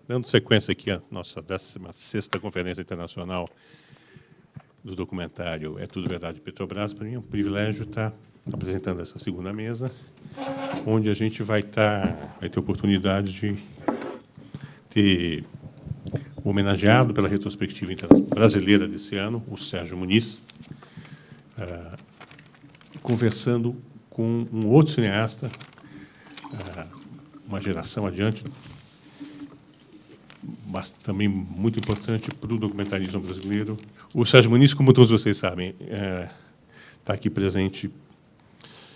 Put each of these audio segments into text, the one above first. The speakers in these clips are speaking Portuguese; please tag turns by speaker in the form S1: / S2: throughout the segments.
S1: Dando sequência aqui à nossa 16ª Conferência Internacional do Documentário É Tudo Verdade Petrobras, para mim é um privilégio estar apresentando essa segunda mesa, onde a gente vai ter oportunidade de ter homenageado pela retrospectiva brasileira desse ano, o Sérgio Muniz, conversando com um outro cineasta, uma geração adiante, mas também muito importante para o documentarismo brasileiro. O Sérgio Muniz, como todos vocês sabem, está aqui presente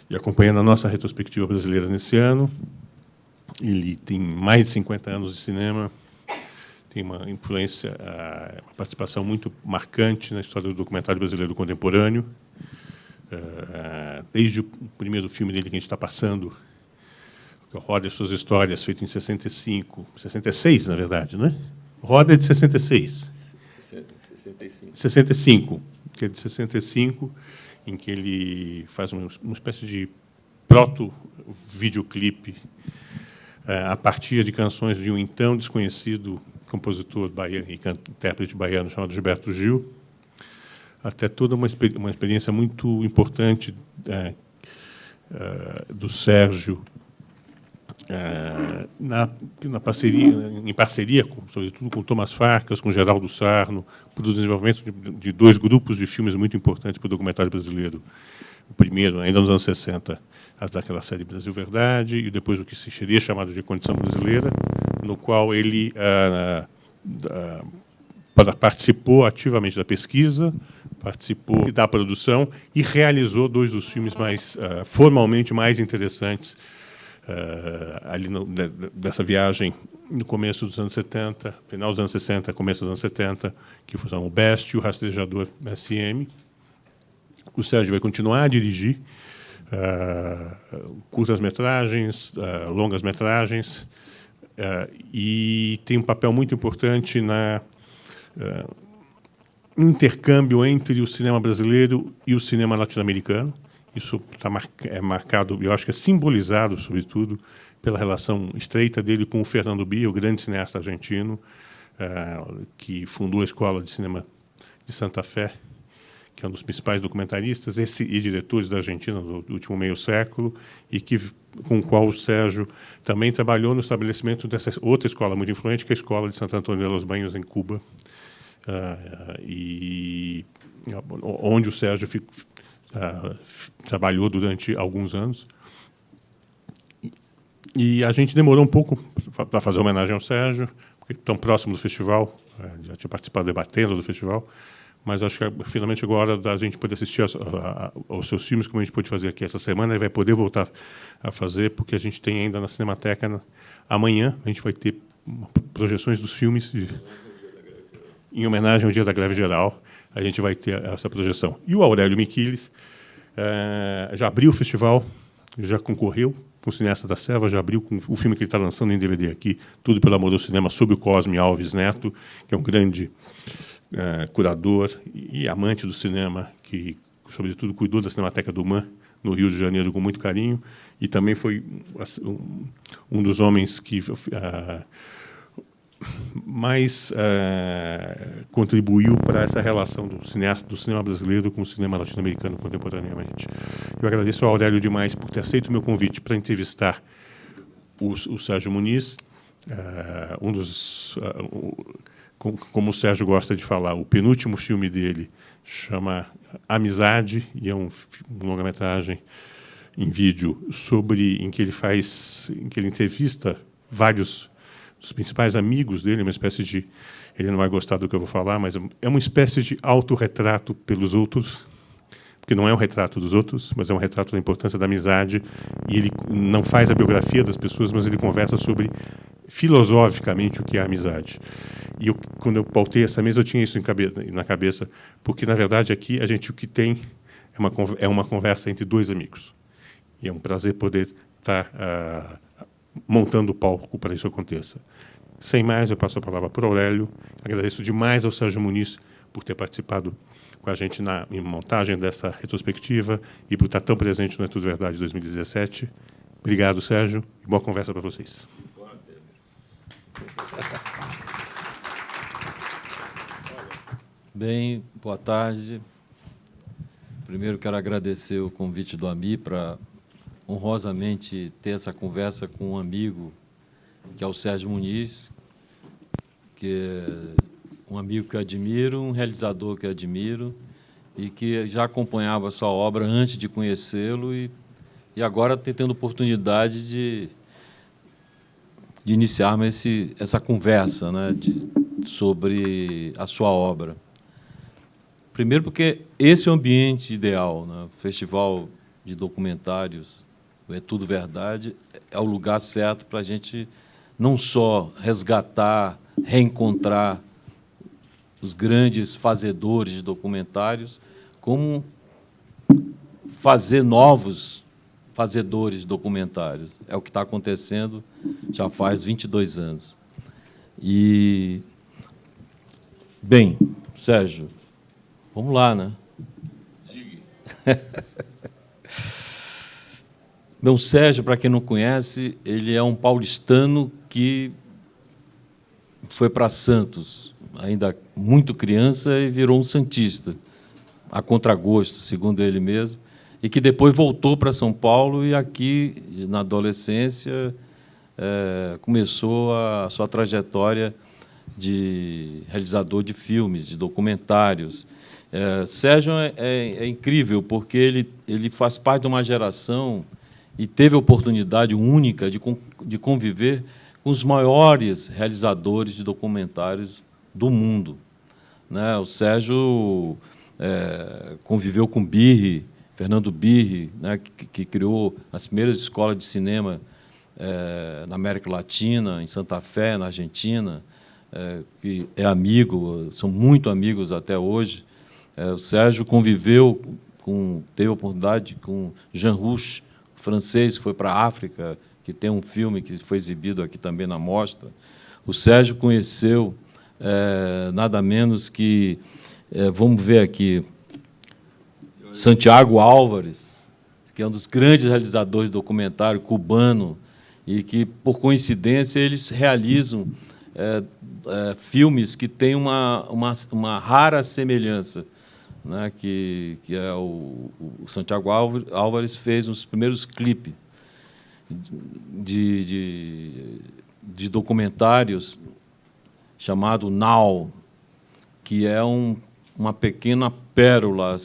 S1: e acompanhando a nossa retrospectiva brasileira nesse ano. Ele tem mais de 50 anos de cinema, tem uma influência, uma participação muito marcante na história do documentário brasileiro contemporâneo. Desde o primeiro filme dele que a gente está passando, que Roda e Suas Histórias, feito em 66, na verdade, né? Roda é de 66. 65, que é de 65, em que ele faz uma espécie de proto-videoclipe a partir de canções de um então desconhecido compositor baiano e intérprete baiano chamado Gilberto Gil, até toda uma experiência muito importante do Sérgio em parceria, sobretudo com Thomas Farkas, com Geraldo Sarno, para o desenvolvimento de dois grupos de filmes muito importantes para o documentário brasileiro. O primeiro, ainda nos anos 60, daquela série Brasil Verdade, e depois o que seria chamado de Condição Brasileira, no qual ele participou ativamente da pesquisa, participou da produção e realizou dois dos filmes formalmente mais interessantes ali dessa viagem no começo dos anos 70, final dos anos 60, começo dos anos 70, que foram o Best e o Rastejador SM. O Sérgio vai continuar a dirigir curtas-metragens, longas-metragens, e tem um papel muito importante no intercâmbio entre o cinema brasileiro e o cinema latino-americano. Isso é marcado, eu acho que é simbolizado, sobretudo, pela relação estreita dele com o Fernando Bia, o grande cineasta argentino, que fundou a Escola de Cinema de Santa Fé, que é um dos principais documentaristas e diretores da Argentina do último meio século, e com o qual o Sérgio também trabalhou no estabelecimento dessa outra escola muito influente, que é a Escola de Santo Antônio de los Baños, em Cuba, onde o Sérgio trabalhou durante alguns anos. E a gente demorou um pouco para fazer homenagem ao Sérgio, porque tão próximo do festival, já tinha participado debatendo do festival, mas acho que finalmente chegou a hora da gente poder assistir aos seus filmes, como a gente pôde fazer aqui essa semana, e vai poder voltar a fazer, porque a gente tem ainda na Cinemateca, amanhã, a gente vai ter projeções dos filmes em homenagem ao Dia da Greve Geral. A gente vai ter essa projeção. E o Aurélio Miquiles já abriu o festival, já concorreu com o Cineasta da Selva, já abriu com o filme que ele está lançando em DVD aqui, Tudo pelo Amor do Cinema, sobre o Cosme Alves Neto, que é um grande curador e amante do cinema, que, sobretudo, cuidou da Cinemateca do MAN, no Rio de Janeiro, com muito carinho, e também foi um dos homens que mais contribuiu para essa relação do cinema brasileiro com o cinema latino-americano contemporaneamente. Eu agradeço ao Aurélio demais por ter aceito o meu convite para entrevistar o Sérgio Muniz, como o Sérgio gosta de falar, o penúltimo filme dele chama Amizade, e é um longa-metragem em vídeo em que ele entrevista vários dos principais amigos dele, uma espécie de... Ele não vai gostar do que eu vou falar, mas é uma espécie de autorretrato pelos outros, porque não é um retrato dos outros, mas é um retrato da importância da amizade, e ele não faz a biografia das pessoas, mas ele conversa sobre, filosoficamente, o que é a amizade. E quando eu pautei essa mesa, eu tinha isso na cabeça, porque, na verdade, aqui o que tem é uma conversa entre dois amigos. E é um prazer poder estar montando o palco para isso aconteça. Sem mais, eu passo a palavra para o Aurélio. Agradeço demais ao Sérgio Muniz por ter participado com a gente na montagem dessa retrospectiva e por estar tão presente no É Tudo Verdade 2017. Obrigado, Sérgio, e boa conversa para vocês.
S2: Bem, boa tarde. Primeiro, quero agradecer o convite do AMI para, honrosamente, ter essa conversa com um amigo, que é o Sérgio Muniz, que é um amigo que eu admiro, um realizador que eu admiro, e que já acompanhava a sua obra antes de conhecê-lo, e agora estou tendo oportunidade de iniciarmos essa conversa, né, sobre a sua obra. Primeiro, porque esse é o ambiente ideal, né? O Festival de Documentários, É Tudo Verdade, é o lugar certo para a gente não só resgatar, reencontrar os grandes fazedores de documentários, como fazer novos fazedores de documentários. É o que está acontecendo já faz 22 anos. E, bem, Sérgio, vamos lá, né? Bom, Sérgio, para quem não conhece, ele é um paulistano que foi para Santos, ainda muito criança, e virou um santista, a contragosto, segundo ele mesmo, e que depois voltou para São Paulo e aqui, na adolescência, começou a sua trajetória de realizador de filmes, de documentários. Sérgio é incrível, porque ele faz parte de uma geração e teve a oportunidade única de conviver com os maiores realizadores de documentários do mundo, né? O Sérgio conviveu com Birri, Fernando Birri, né, que criou as primeiras escolas de cinema na América Latina, em Santa Fé, na Argentina, que é amigo, são muito amigos até hoje. O Sérgio conviveu teve a oportunidade com Jean Rouch, francês, que foi para a África, que tem um filme que foi exibido aqui também na mostra. O Sérgio conheceu nada menos que, vamos ver aqui, Santiago Álvares, que é um dos grandes realizadores de documentário cubano, e que, por coincidência, eles realizam filmes que têm uma rara semelhança, né, que é o Santiago Álvares fez os primeiros clipes de documentários chamado Now, que é uma pequena pérola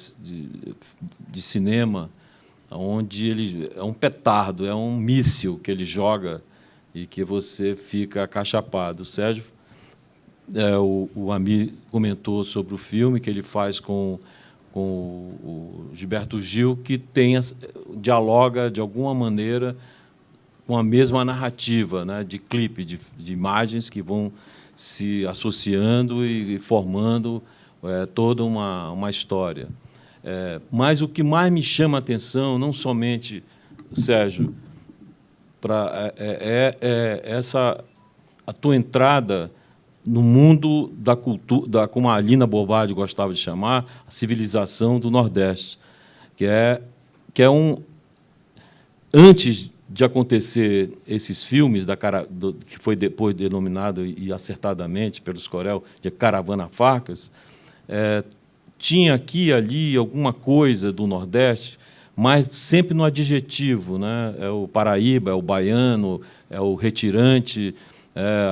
S2: de cinema, onde ele é um petardo, é um míssil que ele joga e que você fica acachapado. O Sérgio, o Ami comentou sobre o filme que ele faz com o Gilberto Gil, que dialoga, de alguma maneira, com a mesma narrativa, né, de clipe, de imagens que vão se associando e formando toda uma história. Mas o que mais me chama a atenção, não somente, Sérgio, a tua entrada no mundo da cultura, como a Alina Bobardi gostava de chamar, a civilização do Nordeste, que é antes de acontecer esses filmes que foi depois denominado e acertadamente pelos Corel de Caravana Farcas, tinha aqui e ali alguma coisa do Nordeste, mas sempre no adjetivo, né? É o Paraíba, é o baiano, é o retirante.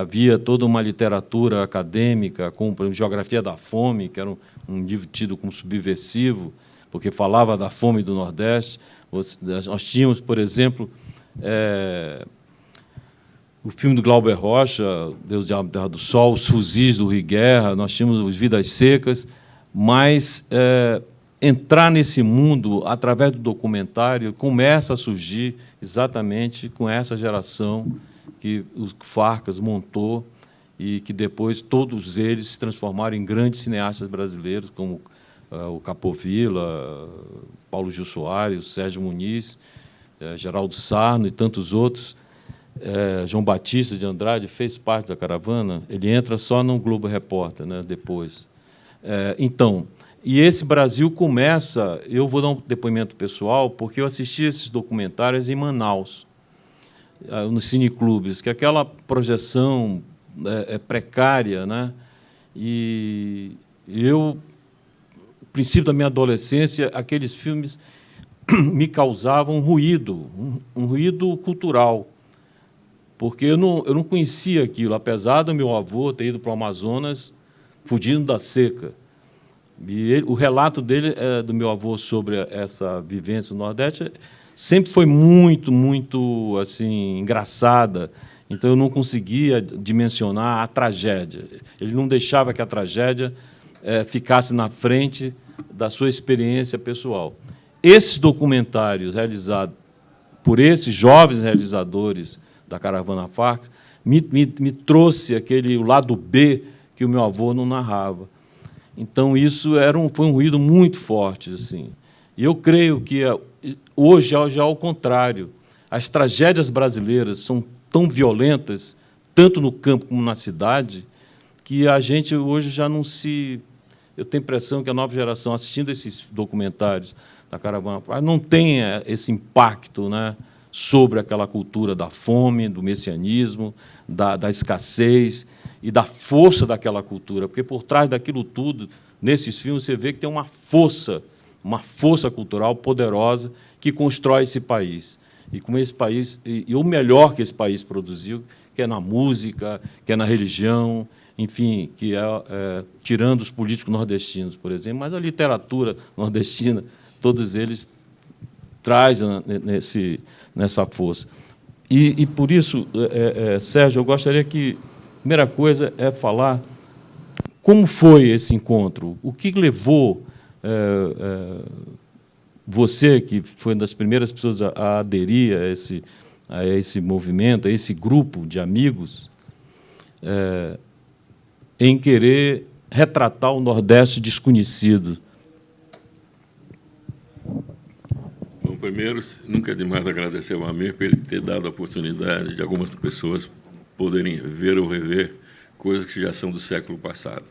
S2: Havia toda uma literatura acadêmica, como, por exemplo, Geografia da Fome, que era um livro tido como subversivo, porque falava da fome do Nordeste. Nós tínhamos, por exemplo, o filme do Glauber Rocha, Deus, Diabo, Terra do Sol, Os Fuzis do Rui Guerra, nós tínhamos os Vidas Secas, mas entrar nesse mundo, através do documentário, começa a surgir exatamente com essa geração que o Farcas montou e que depois todos eles se transformaram em grandes cineastas brasileiros, como o Capovilla, Paulo Gil Soares, Sérgio Muniz, Geraldo Sarno e tantos outros. João Batista de Andrade fez parte da caravana, ele entra só no Globo Repórter, né, depois. Então, e esse Brasil começa... Eu vou dar um depoimento pessoal, porque eu assisti esses documentários em Manaus, nos cineclubes, que aquela projeção precária, né? E eu princípio da minha adolescência, aqueles filmes me causavam ruído, um ruído cultural, porque eu não conhecia aquilo, apesar do meu avô ter ido para o Amazonas fugindo da seca. E o relato dele, do meu avô, sobre essa vivência no Nordeste sempre foi muito assim, engraçada. Então, eu não conseguia dimensionar a tragédia. Ele não deixava que a tragédia ficasse na frente da sua experiência pessoal. Esses documentários realizados por esses jovens realizadores da Caravana Farkas me trouxe o lado B que o meu avô não narrava. Então, isso foi um ruído muito forte, assim. E eu creio que hoje já é o contrário. As tragédias brasileiras são tão violentas, tanto no campo como na cidade, que a gente hoje já não se... Eu tenho a impressão que a nova geração, assistindo esses documentários da Caravana Farkas, não tem esse impacto, né, sobre aquela cultura da fome, do messianismo, da escassez e da força daquela cultura, porque por trás daquilo tudo, nesses filmes, você vê que tem uma força cultural poderosa que constrói esse país. E como esse país, e o melhor que esse país produziu, que é na música, que é na religião, enfim, que tirando os políticos nordestinos, por exemplo, mas a literatura nordestina, todos eles trazem nessa força. E por isso, Sérgio, eu gostaria que a primeira coisa é falar como foi esse encontro, o que levou você, que foi uma das primeiras pessoas a aderir a esse movimento, a esse grupo de amigos, em querer retratar o Nordeste desconhecido.
S3: Bom, primeiro, nunca é demais agradecer ao Amir por ele ter dado a oportunidade de algumas pessoas poderem ver ou rever coisas que já são do século passado.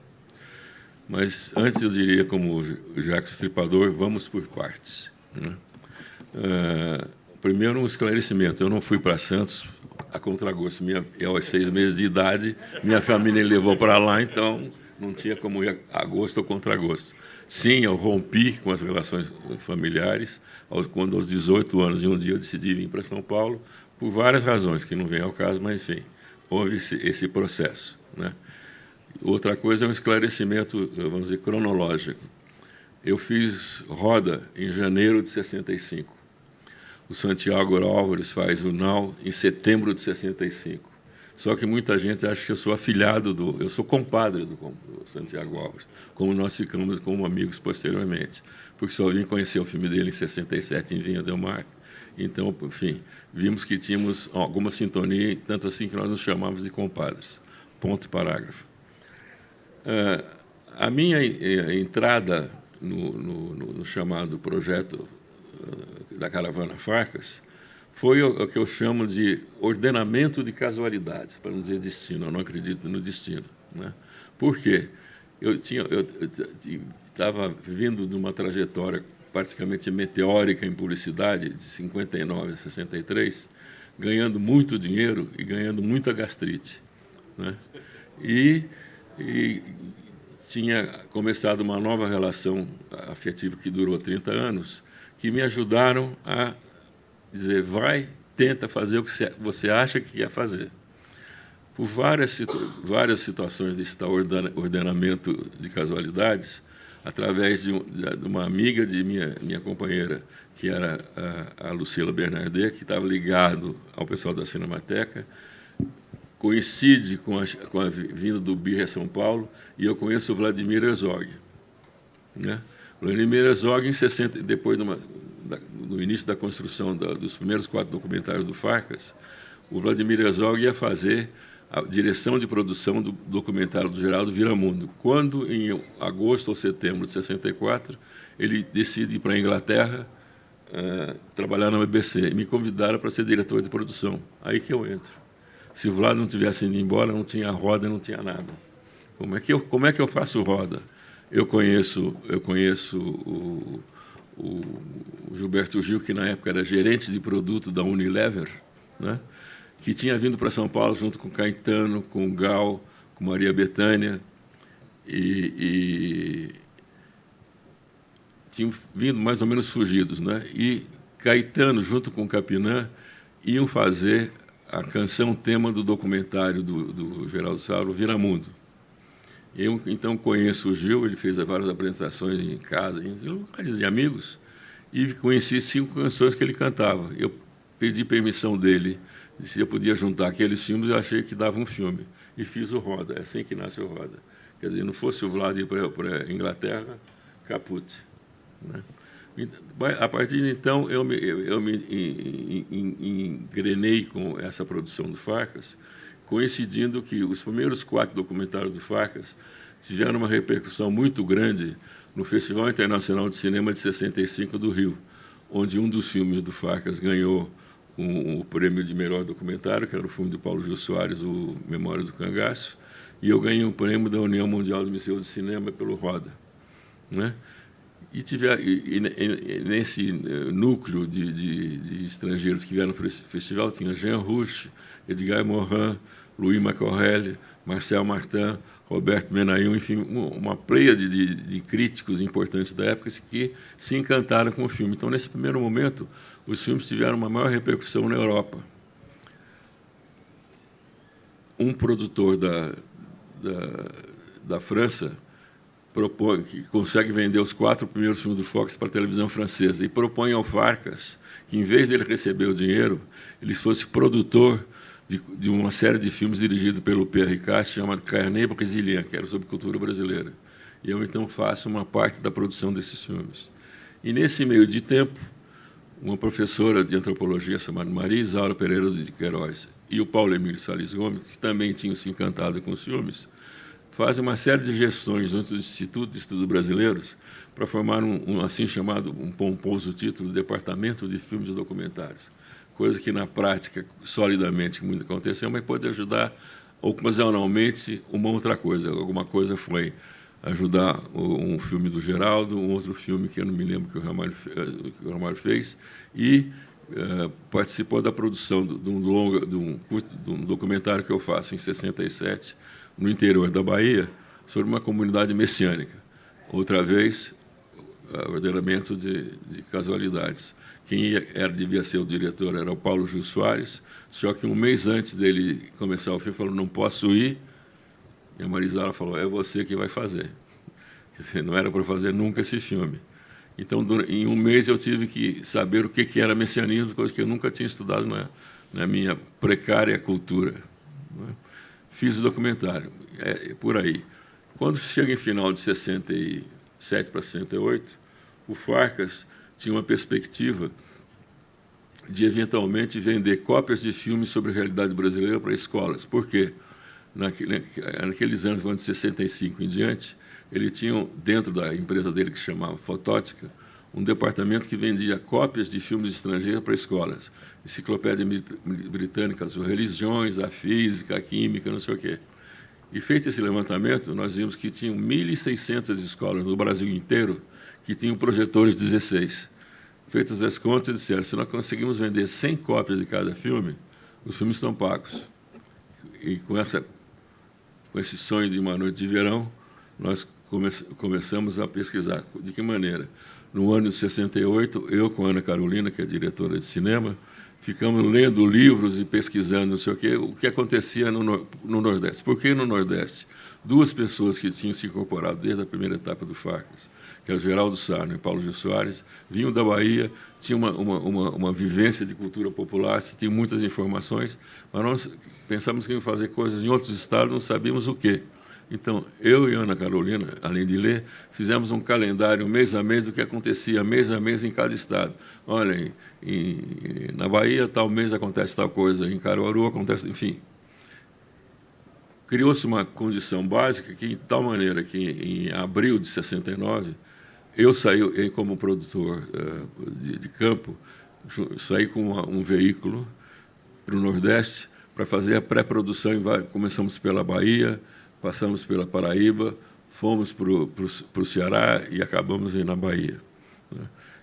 S3: Mas, antes, eu diria, como Jacques Stripador, vamos por partes, né? Primeiro, um esclarecimento. Eu não fui para Santos a contragosto. Eu, aos 6 meses de idade, minha família me levou para lá, então não tinha como ir a gosto ou contragosto. Sim, eu rompi com as relações familiares, quando aos 18 anos, e um dia eu decidi vir para São Paulo, por várias razões, que não vem ao caso, mas, enfim, houve esse processo, né? Outra coisa é um esclarecimento, vamos dizer, cronológico. Eu fiz roda em janeiro de 65. O Santiago Álvares faz o NAU em setembro de 65. Só que muita gente acha que eu sou afilhado eu sou compadre do Santiago Álvares, como nós ficamos como amigos posteriormente, porque só vim conhecer o filme dele em 67 em Vinha del Mar. Então, enfim, vimos que tínhamos alguma sintonia, tanto assim que nós nos chamávamos de compadres. Ponto e parágrafo. A minha entrada no chamado projeto da Caravana Farkas foi o que eu chamo de ordenamento de casualidades, para não dizer destino. Eu não acredito no destino, né? Por quê? Eu estava vindo de uma trajetória praticamente meteórica em publicidade, de 59 a 63, ganhando muito dinheiro e ganhando muita gastrite, né? E tinha começado uma nova relação afetiva que durou 30 anos, que me ajudaram a dizer, tenta fazer o que você acha que quer fazer. Por várias situações desse tal ordenamento de casualidades, através de uma amiga de minha companheira, que era a Lucila Bernardet, que estava ligado ao pessoal da Cinemateca, coincide com a vinda do BIR a São Paulo, e eu conheço o Vladimir Herzog, né? Vladimir Herzog, depois no início da construção dos primeiros 4 documentários do Farkas, o Vladimir Herzog ia fazer a direção de produção do documentário do Geraldo Viramundo. Quando, em agosto ou setembro de 64, ele decide ir para a Inglaterra trabalhar na BBC, e me convidaram para ser diretor de produção. Aí que eu entro. Se o Vlad não tivesse ido embora, não tinha roda, não tinha nada. Como é que eu faço roda? Eu conheço o Gilberto Gil, que na época era gerente de produto da Unilever, né? Que tinha vindo para São Paulo junto com Caetano, com o Gal, com Maria Bethânia, e tinham vindo mais ou menos fugidos, né? E Caetano, junto com Capinã, iam fazer a canção tema do documentário do Geraldo Sauro, Viramundo. Eu, então, conheço o Gil, ele fez várias apresentações em casa, em lugares de amigos, e conheci 5 canções que ele cantava. Eu pedi permissão dele, se eu podia juntar aqueles filmes, eu achei que dava um filme. E fiz o Roda, é assim que nasce o Roda. Quer dizer, não fosse o Vlad ir para a Inglaterra, caput. Né? A partir de então, eu me engrenei com essa produção do Farcas, coincidindo que os primeiros 4 documentários do Farcas tiveram uma repercussão muito grande no Festival Internacional de Cinema de 65 do Rio, onde um dos filmes do Farcas ganhou o prêmio de melhor documentário, que era o filme do Paulo Jô Soares, o Memórias do Cangaço, e eu ganhei um prêmio da União Mundial de Museus de Cinema pelo Roda. Né? E nesse núcleo de estrangeiros que vieram para esse festival, tinha Jean Rouch, Edgar Morin, Louis Macorel, Marcel Martin, Roberto Benayoun, enfim, uma pleia de críticos importantes da época que se encantaram com o filme. Então, nesse primeiro momento, os filmes tiveram uma maior repercussão na Europa. Um produtor da França propõe, que consegue vender os 4 primeiros filmes do Fox para a televisão francesa, e propõe ao Farcas que, em vez dele receber o dinheiro, ele fosse produtor de uma série de filmes dirigido pelo Pierre Ricard, chamado Carnet Brésilien, que era sobre cultura brasileira. E eu, então, faço uma parte da produção desses filmes. E, nesse meio de tempo, uma professora de antropologia chamada Maria Isaura Pereira de Queiroz e o Paulo Emílio Salles Gomes, que também tinham se encantado com os filmes, fazem uma série de gestões junto do Instituto de Estudos Brasileiros para formar assim chamado, um pomposo título, Departamento de Filmes e Documentários. Coisa que, na prática, solidamente, muito aconteceu, mas pode ajudar, ocasionalmente, uma outra coisa. Alguma coisa foi ajudar um filme do Geraldo, um outro filme que eu não me lembro que o Ramalho fez, e participou da produção de um documentário que eu faço em 67, no interior da Bahia, sobre uma comunidade messiânica. Outra vez, ordenamento de casualidades. Quem devia ser o diretor era o Paulo Jô Soares, só que um mês antes dele começar o filme, falou, não posso ir, e a Marisala falou, é você que vai fazer. Quer dizer, não era para fazer nunca esse filme. Então, em um mês, eu tive que saber o que era messianismo, coisa que eu nunca tinha estudado na minha precária cultura. Fiz o documentário, por aí. Quando chega em final de 67 para 68, o Farcas tinha uma perspectiva de, eventualmente, vender cópias de filmes sobre a realidade brasileira para escolas. Por quê? Naqueles anos, de 65 em diante, ele tinha, dentro da empresa dele, que se chamava Fotótica, um departamento que vendia cópias de filmes estrangeiros para escolas. Enciclopédia Britânica, as religiões, a física, a química, não sei o quê. E feito esse levantamento, nós vimos que tinham 1.600 escolas no Brasil inteiro que tinham projetores 16. Feitas as contas, disseram, se nós conseguimos vender 100 cópias de cada filme, os filmes estão pagos. E com esse sonho de uma noite de verão, nós começamos a pesquisar. De que maneira? No ano de 68, eu com a Ana Carolina, que é diretora de cinema, ficamos lendo livros e pesquisando não sei o que acontecia no Nordeste. Por que no Nordeste? 2 pessoas que tinham se incorporado desde a primeira etapa do Farcas, que é o Geraldo Sarno e Paulo Jô Soares, vinham da Bahia, tinham uma vivência de cultura popular, tinham muitas informações, mas nós pensamos que íamos fazer coisas em outros estados, não sabíamos o quê. Então, eu e Ana Carolina, além de ler, fizemos um calendário mês a mês do que acontecia mês a mês em cada estado. Olha, na Bahia, tal mês acontece tal coisa, em Caruaru acontece, enfim. Criou-se uma condição básica que, de tal maneira que, em abril de 69, eu saí como produtor de campo, saí com um veículo para o Nordeste para fazer a pré-produção. Começamos pela Bahia, passamos pela Paraíba, fomos para o Ceará e acabamos aí na Bahia.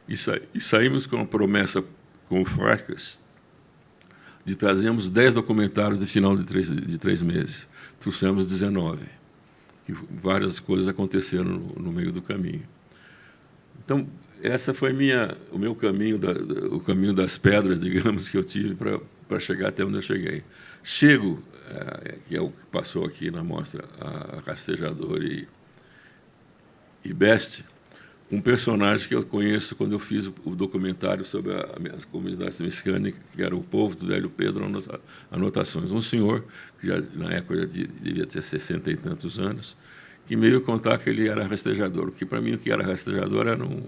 S3: E saímos com a promessa com o Farcas de trazermos 10 documentários de final de 3 meses. Trouxemos 19. E várias coisas aconteceram no meio do caminho. Então, essa foi o meu caminho, o caminho das pedras, digamos, que eu tive para chegar até onde eu cheguei. Chego, que é o que passou aqui na mostra, a Rastejador e Best, um personagem que eu conheço quando eu fiz o documentário sobre as comunidades mexicanas, que era o povo do Délio Pedro, anotações. Um senhor, que já, na época já devia ter 60 e tantos anos, que me veio contar que ele era rastejador. Que para mim o que era rastejador era o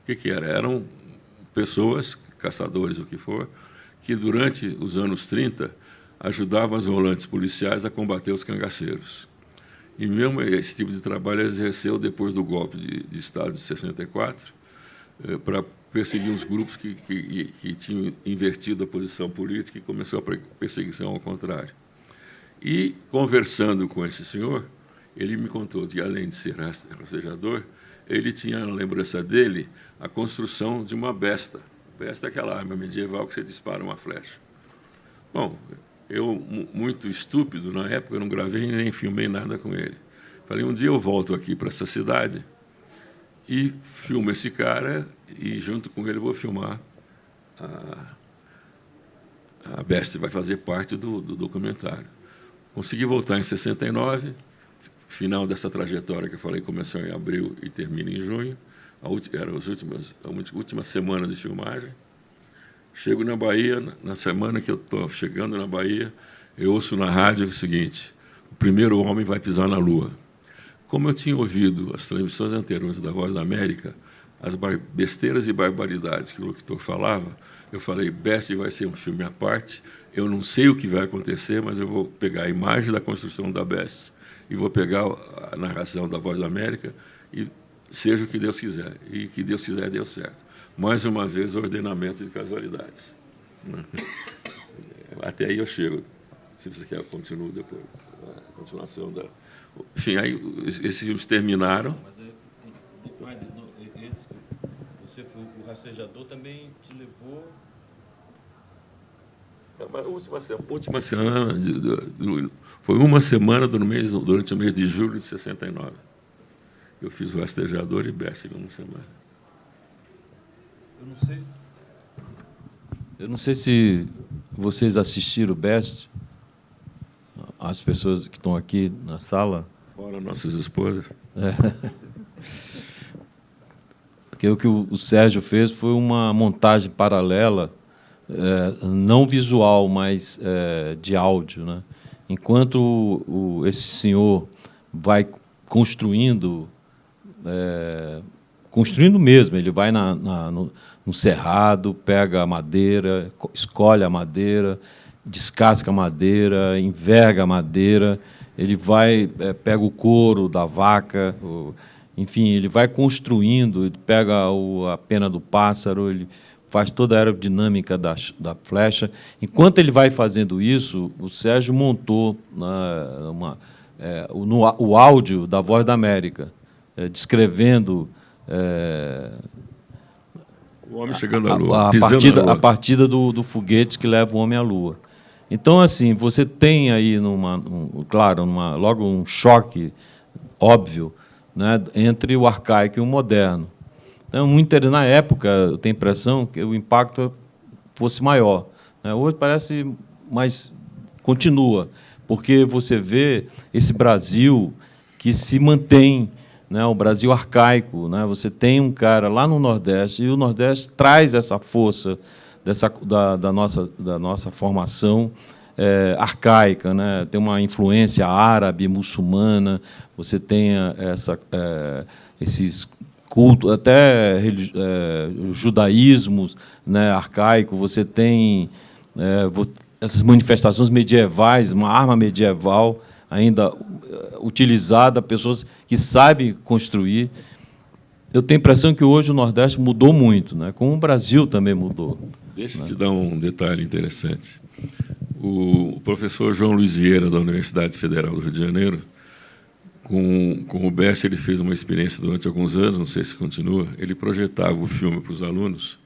S3: que era? Eram pessoas, caçadores, o que for, que durante os anos 30 ajudavam os volantes policiais a combater os cangaceiros. E mesmo esse tipo de trabalho ele exerceu depois do golpe de Estado de 64, para perseguir os grupos que tinham invertido a posição política e começou a perseguição ao contrário. E, conversando com esse senhor, ele me contou que, além de ser rastejador, ele tinha na lembrança dele a construção de uma besta. Besta é aquela arma medieval que você dispara uma flecha. Bom, eu, muito estúpido, na época, eu não gravei nem filmei nada com ele. Falei, um dia eu volto aqui para essa cidade e filmo esse cara e, junto com ele, vou filmar a Best, vai fazer parte do documentário. Consegui voltar em 69, final dessa trajetória que eu falei, começou em abril e termina em junho. Eram as últimas semanas de filmagem. Chego na Bahia, na semana que eu estou chegando na Bahia, eu ouço na rádio o seguinte: o primeiro homem vai pisar na Lua. Como eu tinha ouvido as transmissões anteriores da Voz da América, as besteiras e barbaridades que o locutor falava, eu falei, Best vai ser um filme à parte, eu não sei o que vai acontecer, mas eu vou pegar a imagem da construção da Best e vou pegar a narração da Voz da América e seja o que Deus quiser. E que Deus quiser, deu certo. Mais uma vez, ordenamento de casualidades. Até aí eu chego. Se você quer, eu continuo depois. A continuação da... Enfim, aí esses filmes terminaram.
S2: Você foi o rastejador, também te levou...
S3: Última semana, foi uma semana durante o mês de julho de 69. Eu fiz o Rastejador e Best em uma semana.
S2: Eu não sei se vocês assistiram o Best, as pessoas que estão aqui na sala.
S3: Fora nossas esposas.
S2: Porque o que o Sérgio fez foi uma montagem paralela, não visual, mas de áudio, né? Enquanto esse senhor vai construindo mesmo, ele vai no cerrado, pega a madeira, escolhe a madeira, descasca a madeira, enverga a madeira, ele vai, pega o couro da vaca, enfim, ele vai construindo, ele pega a pena do pássaro, ele faz toda a aerodinâmica da flecha. Enquanto ele vai fazendo isso, o Sérgio montou o áudio da Voz da América, descrevendo
S3: o homem chegando à Lua,
S2: a partida do foguete que leva o homem à Lua. Então, assim, você tem aí, logo um choque óbvio, né, entre o arcaico e o moderno. Então, na época, eu tenho a impressão que o impacto fosse maior, né? Hoje parece, mas continua, porque você vê esse Brasil que se mantém, né, o Brasil arcaico, né? Você tem um cara lá no Nordeste, e o Nordeste traz essa força da nossa formação arcaica, né? Tem uma influência árabe, muçulmana, você tem esses cultos, até judaísmos, né, arcaico, você tem essas manifestações medievais, uma arma medieval ainda utilizada, pessoas que sabem construir. Eu tenho a impressão que hoje o Nordeste mudou muito, né? Como o Brasil também mudou.
S3: Deixa eu te dar um detalhe interessante. O professor João Luiz Vieira, da Universidade Federal do Rio de Janeiro, com o Best, ele fez uma experiência durante alguns anos, não sei se continua, ele projetava o filme para os alunos,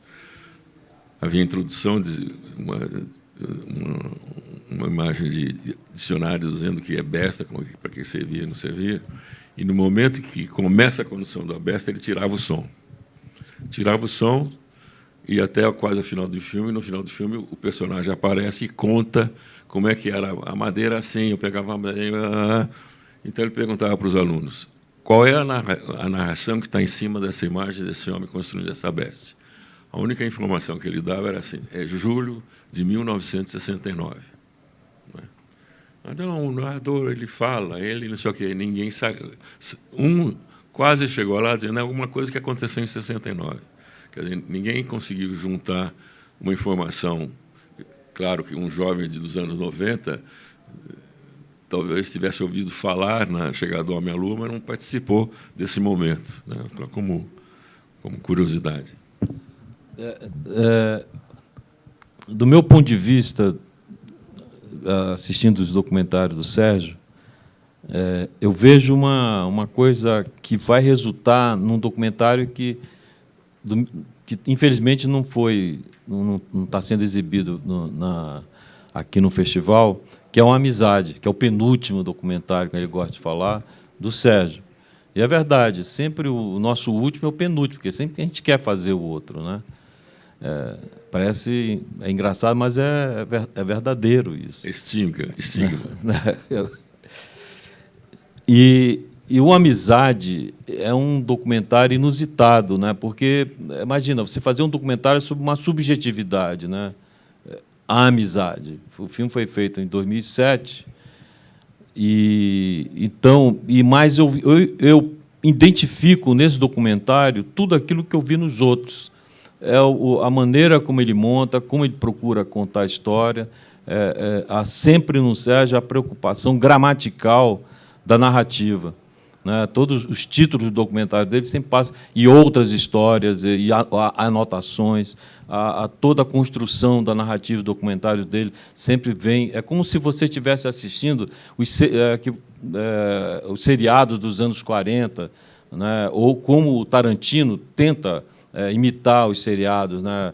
S3: havia introdução de uma imagem de dicionário dizendo que é besta, para que servia e não servia, e no momento que começa a condução da besta, ele tirava o som. tirava o som, e até quase o final do filme, no final do filme, o personagem aparece e conta como é que era a madeira assim, eu pegava a madeira... Então, ele perguntava para os alunos, qual é a narração que está em cima dessa imagem desse homem construindo essa besta? A única informação que ele dava era assim, é julho de 1969. Então, o narrador, ele fala, ele não sei o quê, ninguém sabe. Quase chegou lá dizendo alguma coisa que aconteceu em 69. Quer dizer, ninguém conseguiu juntar uma informação. Claro que um jovem dos anos 90 talvez tivesse ouvido falar na chegada do homem à Lua, mas não participou desse momento, né? como curiosidade.
S2: Do meu ponto de vista, assistindo os documentários do Sérgio, eu vejo uma coisa que vai resultar num documentário que infelizmente não está sendo exibido aqui no festival, que é uma amizade, que é o penúltimo documentário que ele gosta de falar, do Sérgio. E é verdade, sempre o nosso último é o penúltimo, porque sempre a gente quer fazer o outro, né? Parece engraçado, mas é verdadeiro isso.
S3: Estigma.
S2: E o Amizade é um documentário inusitado, né? Porque, imagina, você fazer um documentário sobre uma subjetividade, né? A amizade. O filme foi feito em 2007, mas eu identifico nesse documentário tudo aquilo que eu vi nos outros. A maneira como ele monta, como ele procura contar a história. Há sempre no Sérgio a preocupação gramatical da narrativa, né? Todos os títulos do documentário dele sempre passam, e outras histórias, e anotações, toda a construção da narrativa do documentário dele sempre vem. É como se você estivesse assistindo os seriados dos anos 40, né? Ou como o Tarantino tenta imitar os seriados, né?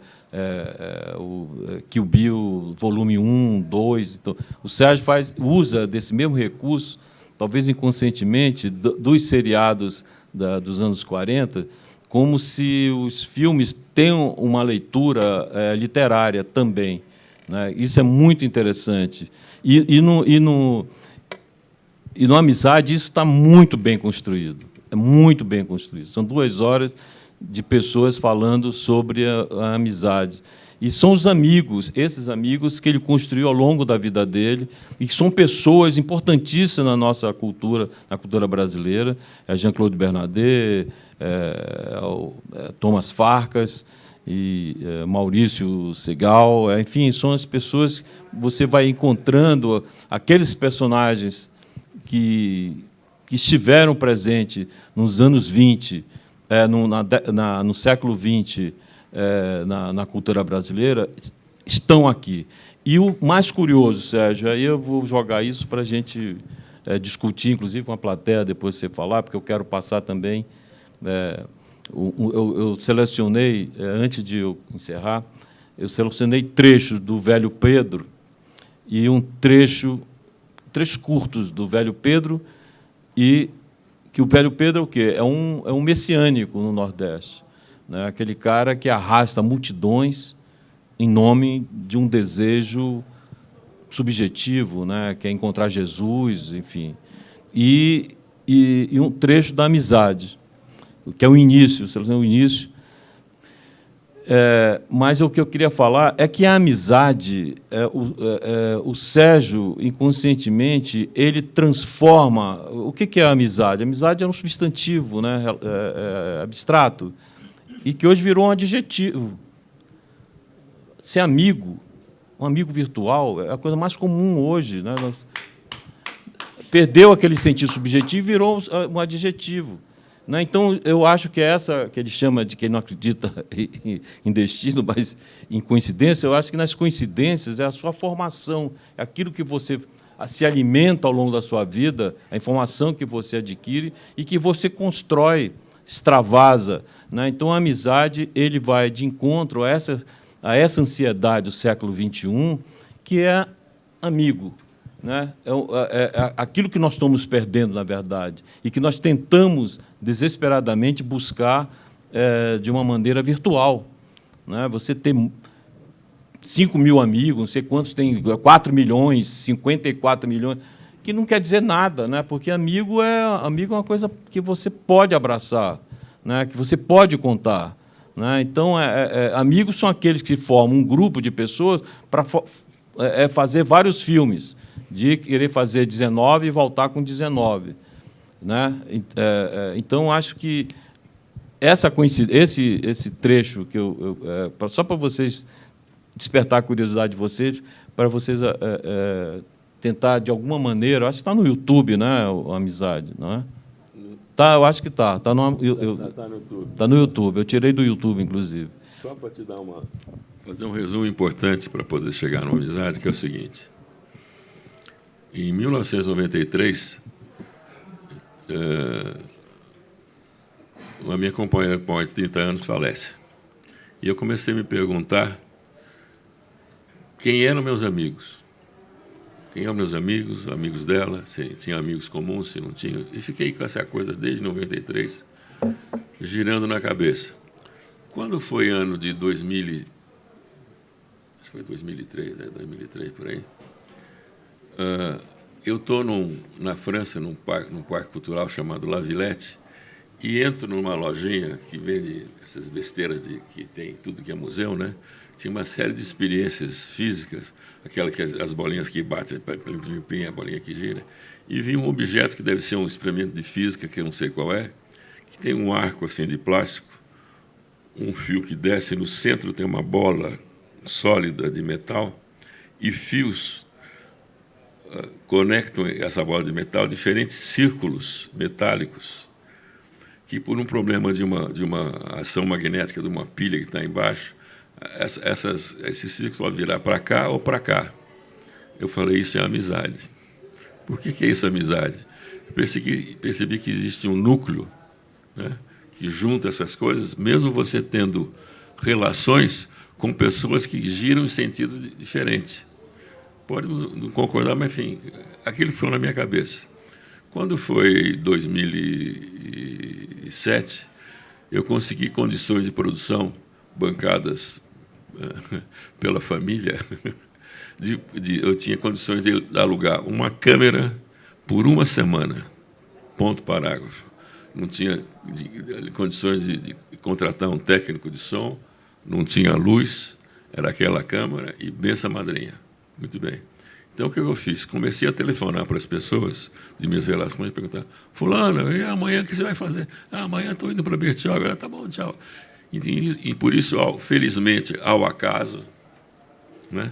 S2: O Kill Bill, volume 1, 2. Então, o Sérgio usa desse mesmo recurso, talvez inconscientemente, dos seriados dos anos 40, como se os filmes tenham uma leitura literária também, né? Isso é muito interessante. E no Amizade, isso está muito bem construído. É muito bem construído. São 2 horas de pessoas falando sobre a amizade. E são os amigos, esses amigos que ele construiu ao longo da vida dele, e que são pessoas importantíssimas na nossa cultura, na cultura brasileira. Jean-Claude Bernardet, Thomas Farkas e Maurício Segal. Enfim, são as pessoas que você vai encontrando, aqueles personagens que estiveram presentes nos anos 20, no século XX, na cultura brasileira, estão aqui. E o mais curioso, Sérgio, aí eu vou jogar isso para a gente discutir, inclusive com a plateia, depois de você falar, porque eu quero passar também... eu selecionei, antes de eu encerrar, eu selecionei trechos do Velho Pedro e trechos curtos do Velho Pedro, e que o Velho Pedro é o quê? É um messiânico no Nordeste, né? Aquele cara que arrasta multidões em nome de um desejo subjetivo, né? Que é encontrar Jesus, enfim. E um trecho da Amizade, que é o início, mas o que eu queria falar é que a amizade, o Sérgio, inconscientemente, ele transforma... O que é a amizade? A amizade é um substantivo, né, abstrato, e que hoje virou um adjetivo. Ser amigo, um amigo virtual, é a coisa mais comum hoje, né? Perdeu aquele sentido subjetivo e virou um adjetivo. Então, eu acho que essa que ele chama de quem não acredita em destino, mas em coincidência, eu acho que nas coincidências é a sua formação, é aquilo que você se alimenta ao longo da sua vida, a informação que você adquire e que você constrói, extravasa, né? Então, a amizade ele vai de encontro a essa ansiedade do século XXI, que é amigo, né? Aquilo que nós estamos perdendo, na verdade, e que nós tentamos desesperadamente buscar de uma maneira virtual, né? Você ter 5 mil amigos, não sei quantos tem, 4 milhões, 54 milhões, que não quer dizer nada, né? Porque amigo é uma coisa que você pode abraçar, né? Que você pode contar, né? Então, amigos são aqueles que formam um grupo de pessoas para fazer vários filmes, de querer fazer 19 e voltar com 19. Né? Então, acho que essa coincidência, esse trecho, que só para vocês despertar a curiosidade de vocês, para vocês tentar, de alguma maneira, acho que está no YouTube, né, a Amizade, não é? Tá, eu acho que está. Está no YouTube. Tá no YouTube. Eu tirei do YouTube, inclusive.
S3: Só para te dar fazer um resumo importante para poder chegar numa amizade, que é o seguinte. Em 1993, a minha companheira com mais de 30 anos falece. E eu comecei a me perguntar quem eram meus amigos. Quem eram meus amigos, amigos dela, se tinha amigos comuns, se não tinha. E fiquei com essa coisa desde 93, girando na cabeça. Quando foi ano de 2000, acho que foi 2003, 2003 por aí, eu estou na França, num parque cultural chamado La Villette, e entro numa lojinha que vende essas besteiras que tem tudo que é museu, né? Tinha uma série de experiências físicas, aquela que as bolinhas que batem, a bolinha que gira, e vi um objeto que deve ser um experimento de física, que eu não sei qual é, que tem um arco assim de plástico, um fio que desce, no centro tem uma bola sólida de metal, e fios conectam essa bola de metal a diferentes círculos metálicos, que por um problema de uma ação magnética de uma pilha que está embaixo, esses círculos podem virar para cá ou para cá. Eu falei, isso é amizade. Por que é isso, amizade? Eu percebi que existe um núcleo, né, que junta essas coisas, mesmo você tendo relações com pessoas que giram em sentidos diferentes. Pode não concordar, mas, enfim, aquilo ficou na minha cabeça. Quando foi 2007, eu consegui condições de produção bancadas pela família. Eu tinha condições de alugar uma câmera por uma semana, ponto parágrafo. Não tinha condições de contratar um técnico de som, não tinha luz, era aquela câmera e benção madrinha. Muito bem. Então, o que eu fiz? Comecei a telefonar para as pessoas de minhas relações, perguntar, fulano, e amanhã o que você vai fazer? Amanhã estou indo para Bertioga. Tá bom, tchau. E por isso, felizmente, ao acaso, né,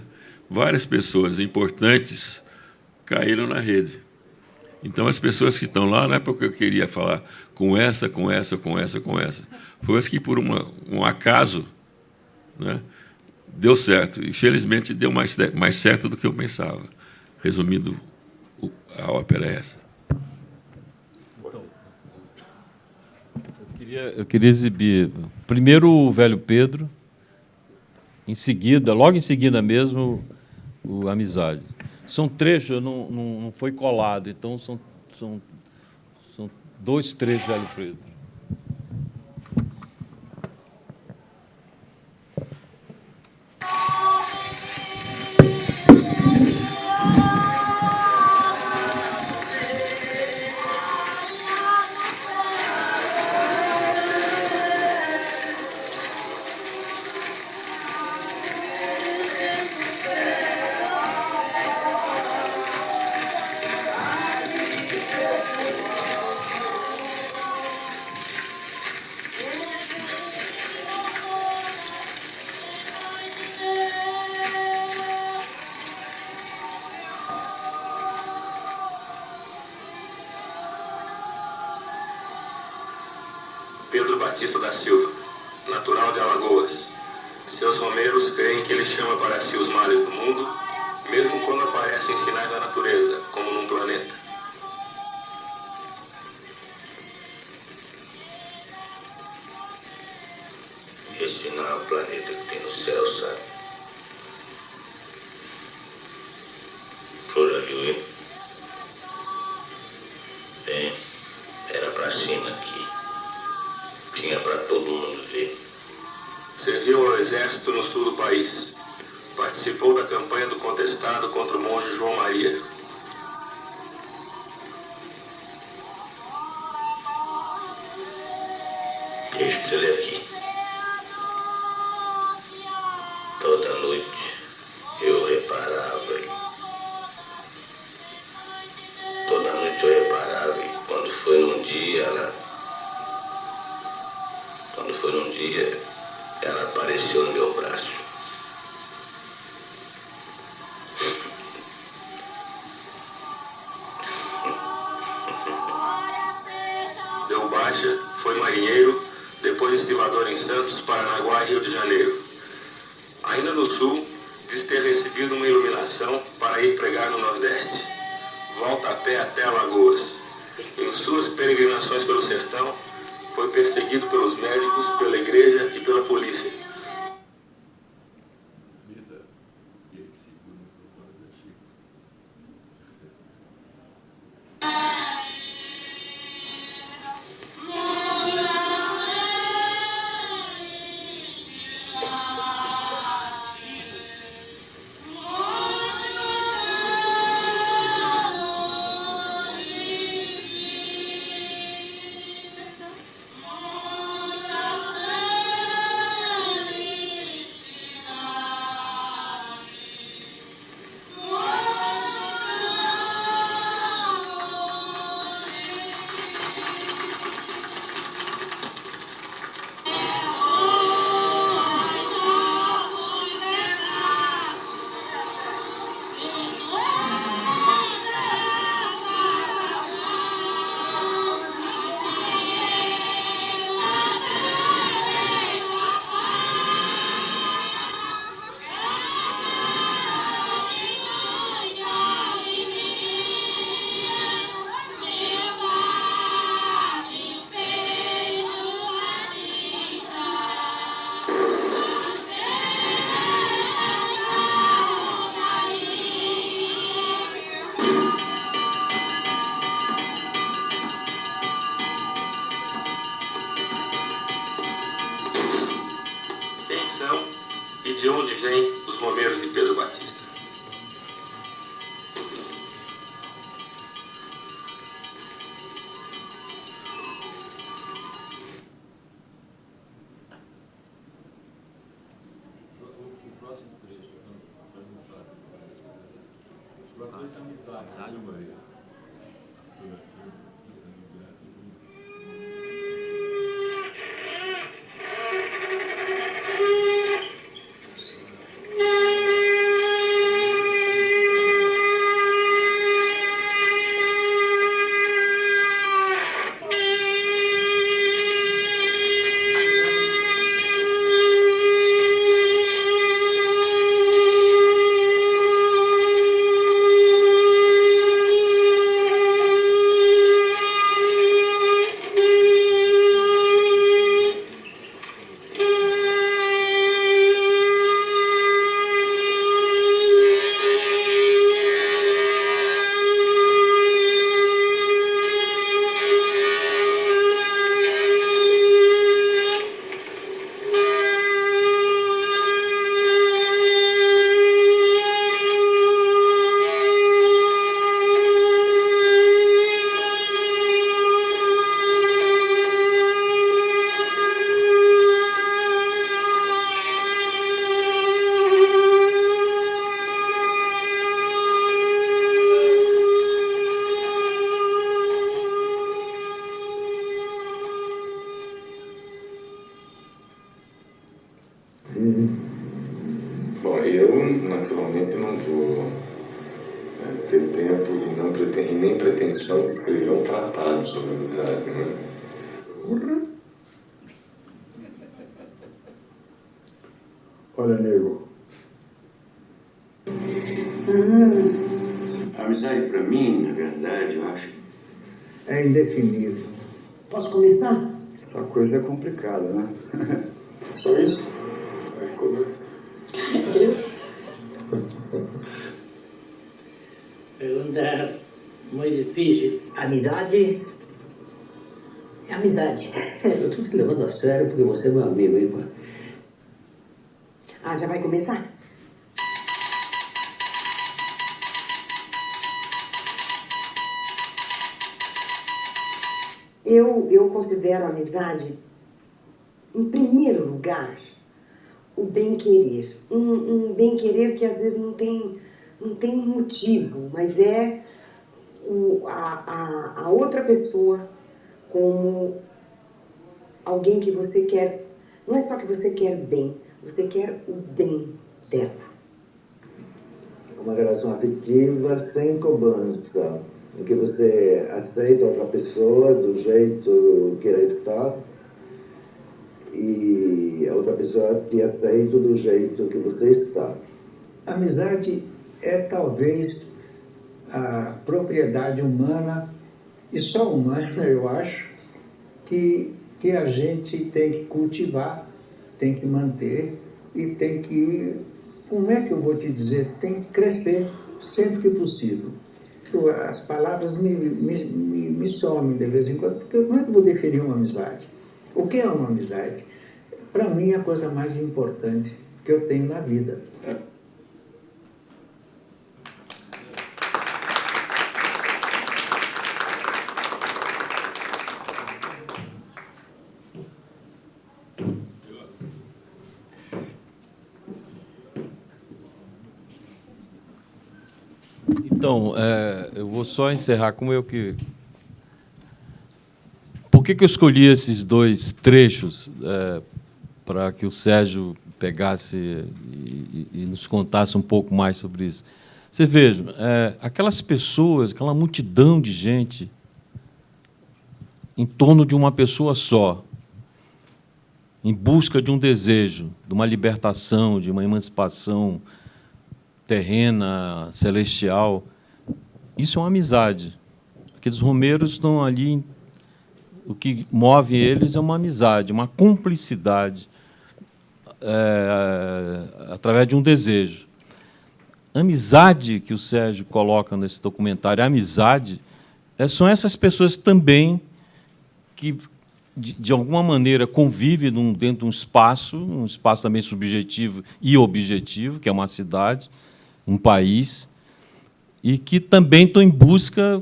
S3: várias pessoas importantes caíram na rede. Então, as pessoas que estão lá, não é porque eu queria falar com essa. Foi as que, por um acaso, né, deu certo. E, felizmente, deu mais certo do que eu pensava. Resumindo, a ópera é essa.
S2: Eu queria exibir primeiro o Velho Pedro, em seguida, logo em seguida mesmo, o Amizade. São trechos, não foi colado, então são 2 trechos Velho Pedro.
S4: Pedro Batista da Silva, natural de Alagoas. Seus romeiros creem que ele chama para si os males do mundo, mesmo quando aparecem sinais da natureza, como num planeta.
S5: Esse não é o planeta que tem no céu, sabe? Por ali, bem, era pra cima aqui. Tinha pra todo mundo
S4: sul do país. Participou da campanha do contestado contra o monge João Maria.
S5: Estive aqui. Toda noite eu reparava. Toda noite eu reparava. E quando foi num dia, ela apareceu no meu braço.
S4: Deu baixa, foi marinheiro, depois estivador em Santos, Paranaguá e Rio de Janeiro. Ainda no sul, diz ter recebido uma iluminação para ir pregar no Nordeste. Volta a pé até Alagoas. Em suas peregrinações pelo sertão, foi perseguido pelos médicos, pela igreja e pela polícia. E de onde vêm os romeiros de Pedro Batista.
S6: Bom, eu naturalmente não vou ter tempo e nem pretensão de escrever um tratado sobre amizade, né?
S7: Olha, nego.
S5: A amizade, para mim, na verdade, eu acho que
S7: É indefinível.
S8: Posso começar?
S7: Essa coisa é complicada, né?
S6: Só isso? Vai, começa.
S8: Pergunta muito difícil. Amizade é amizade.
S9: Eu tô te levando a sério porque você é meu amigo, hein, pai? já vai começar? Eu considero a amizade, em primeiro lugar, o bem-querer. Um bem-querer que às vezes não tem motivo, mas é a outra pessoa como alguém que você quer. Não é só que você quer bem, você quer o bem dela.
S10: É uma relação afetiva sem cobrança, em que você aceita outra pessoa do jeito que ela está e a outra pessoa te aceita do jeito que você está.
S7: A amizade é talvez a propriedade humana, e só humana, eu acho, que a gente tem que cultivar, tem que manter e tem que, como é que eu vou te dizer, tem que crescer sempre que possível. As palavras me somem de vez em quando, porque como é que eu vou definir uma amizade? O que é uma amizade? Para mim, é a coisa mais importante que eu tenho na vida.
S2: Então, eu vou só encerrar como eu que... Por que eu escolhi esses dois trechos para que o Sérgio pegasse e nos contasse um pouco mais sobre isso? Você veja, aquelas pessoas, aquela multidão de gente em torno de uma pessoa só, em busca de um desejo, de uma libertação, de uma emancipação terrena, celestial. Isso é uma amizade. Aqueles romeiros estão ali, o que move eles é uma amizade, uma cumplicidade, através de um desejo. A amizade que o Sérgio coloca nesse documentário, a amizade, são essas pessoas também que, de alguma maneira, convivem dentro de um espaço também subjetivo e objetivo, que é uma cidade, um país, e que também estão em busca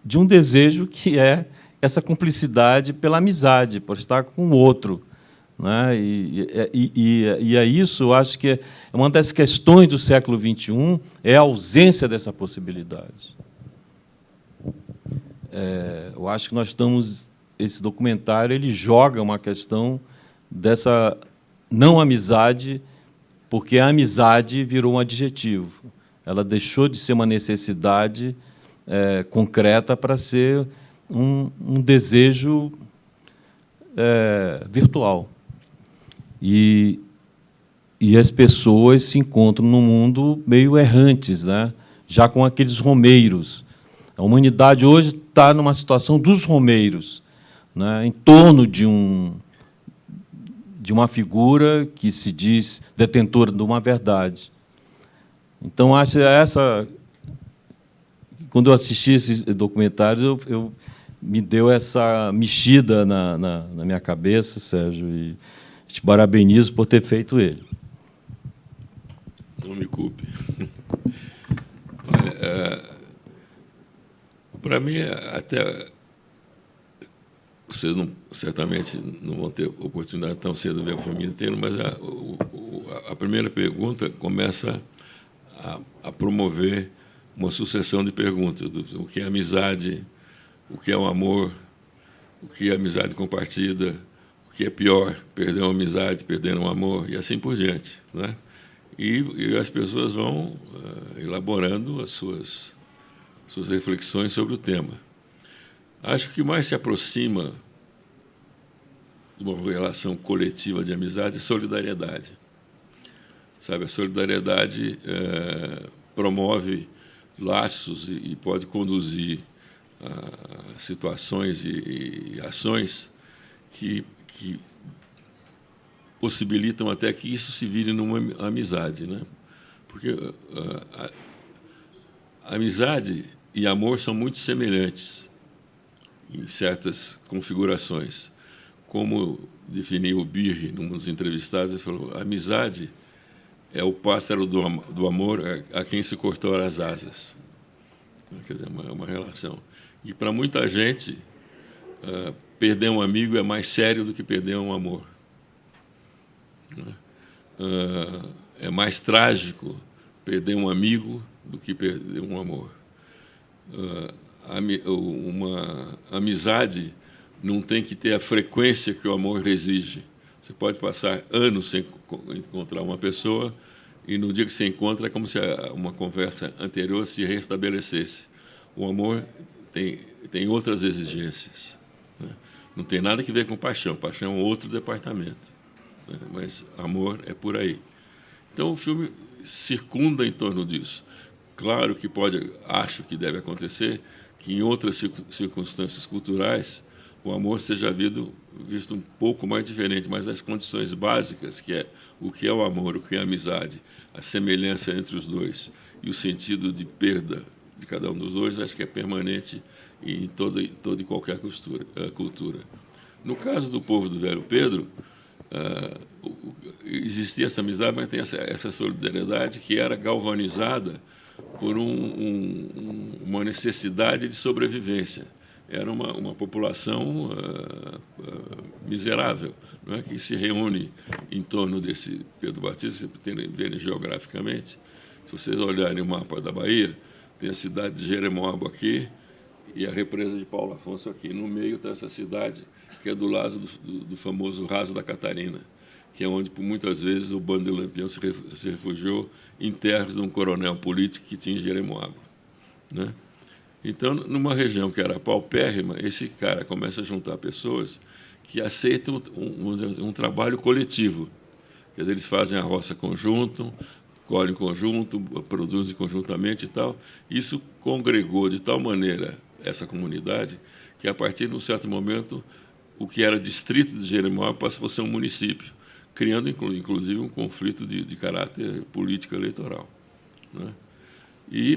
S2: de um desejo que é essa cumplicidade pela amizade, por estar com o outro. Né? E é isso, eu acho que uma das questões do século XXI é a ausência dessa possibilidade. Eu acho que nós estamos... Esse documentário ele joga uma questão dessa não amizade, porque a amizade virou um adjetivo. Ela deixou de ser uma necessidade concreta para ser um desejo virtual. E as pessoas se encontram num mundo meio errantes, né? Já com aqueles romeiros. A humanidade hoje está numa situação dos romeiros, né? Em torno de uma figura que se diz detentora de uma verdade. Então, acho quando eu assisti esses documentários, me deu essa mexida na minha cabeça, Sérgio, e te parabenizo por ter feito ele.
S3: Não me culpe. Para mim, até vocês certamente não vão ter oportunidade tão cedo de ver a família inteira, mas a primeira pergunta começa a promover uma sucessão de perguntas: o que é amizade, o que é o amor, o que é amizade compartida, o que é pior, perder uma amizade, perder um amor, e assim por diante, né? E as pessoas vão elaborando as suas reflexões sobre o tema. Acho que o que mais se aproxima de uma relação coletiva de amizade é solidariedade. Sabe, a solidariedade promove laços e pode conduzir a situações e ações que possibilitam até que isso se vire numa amizade, né? Porque a amizade e amor são muito semelhantes em certas configurações. Como definiu o Birri, num dos entrevistados, ele falou: a amizade é o pássaro do amor a quem se cortou as asas. Quer dizer, uma relação. E, para muita gente, perder um amigo é mais sério do que perder um amor. É mais trágico perder um amigo do que perder um amor. Uma amizade não tem que ter a frequência que o amor exige. Você pode passar anos sem encontrar uma pessoa e, no dia que você encontra, é como se uma conversa anterior se restabelecesse. O amor tem outras exigências, né? Não tem nada a ver com paixão. Paixão é outro departamento, né? Mas amor é por aí. Então, o filme circunda em torno disso. Claro que acho que deve acontecer que, em outras circunstâncias culturais, o amor seja visto um pouco mais diferente, mas as condições básicas, que é o que é o amor, o que é a amizade, a semelhança entre os dois e o sentido de perda de cada um dos dois, acho que é permanente em toda e qualquer cultura. No caso do povo do Velho Pedro, existia essa amizade, mas tem essa solidariedade que era galvanizada por uma necessidade de sobrevivência. Era uma população miserável, não é? Que se reúne em torno desse Pedro Batista. Se verem geograficamente, se vocês olharem o mapa da Bahia, tem a cidade de Jeremoabo aqui e a represa de Paulo Afonso aqui. No meio está essa cidade, que é do lado do famoso Raso da Catarina, que é onde, por muitas vezes, o bando de Lampião se refugiou em terras de um coronel político que tinha em Jeremoabo, né? Então, numa região que era paupérrima, esse cara começa a juntar pessoas que aceitam um trabalho coletivo. Quer dizer, eles fazem a roça conjunto, colhem conjunto, produzem conjuntamente e tal. Isso congregou de tal maneira essa comunidade que, a partir de um certo momento, o que era distrito de Jeremoabo passou a ser um município, criando, inclusive, um conflito de caráter político-eleitoral, né?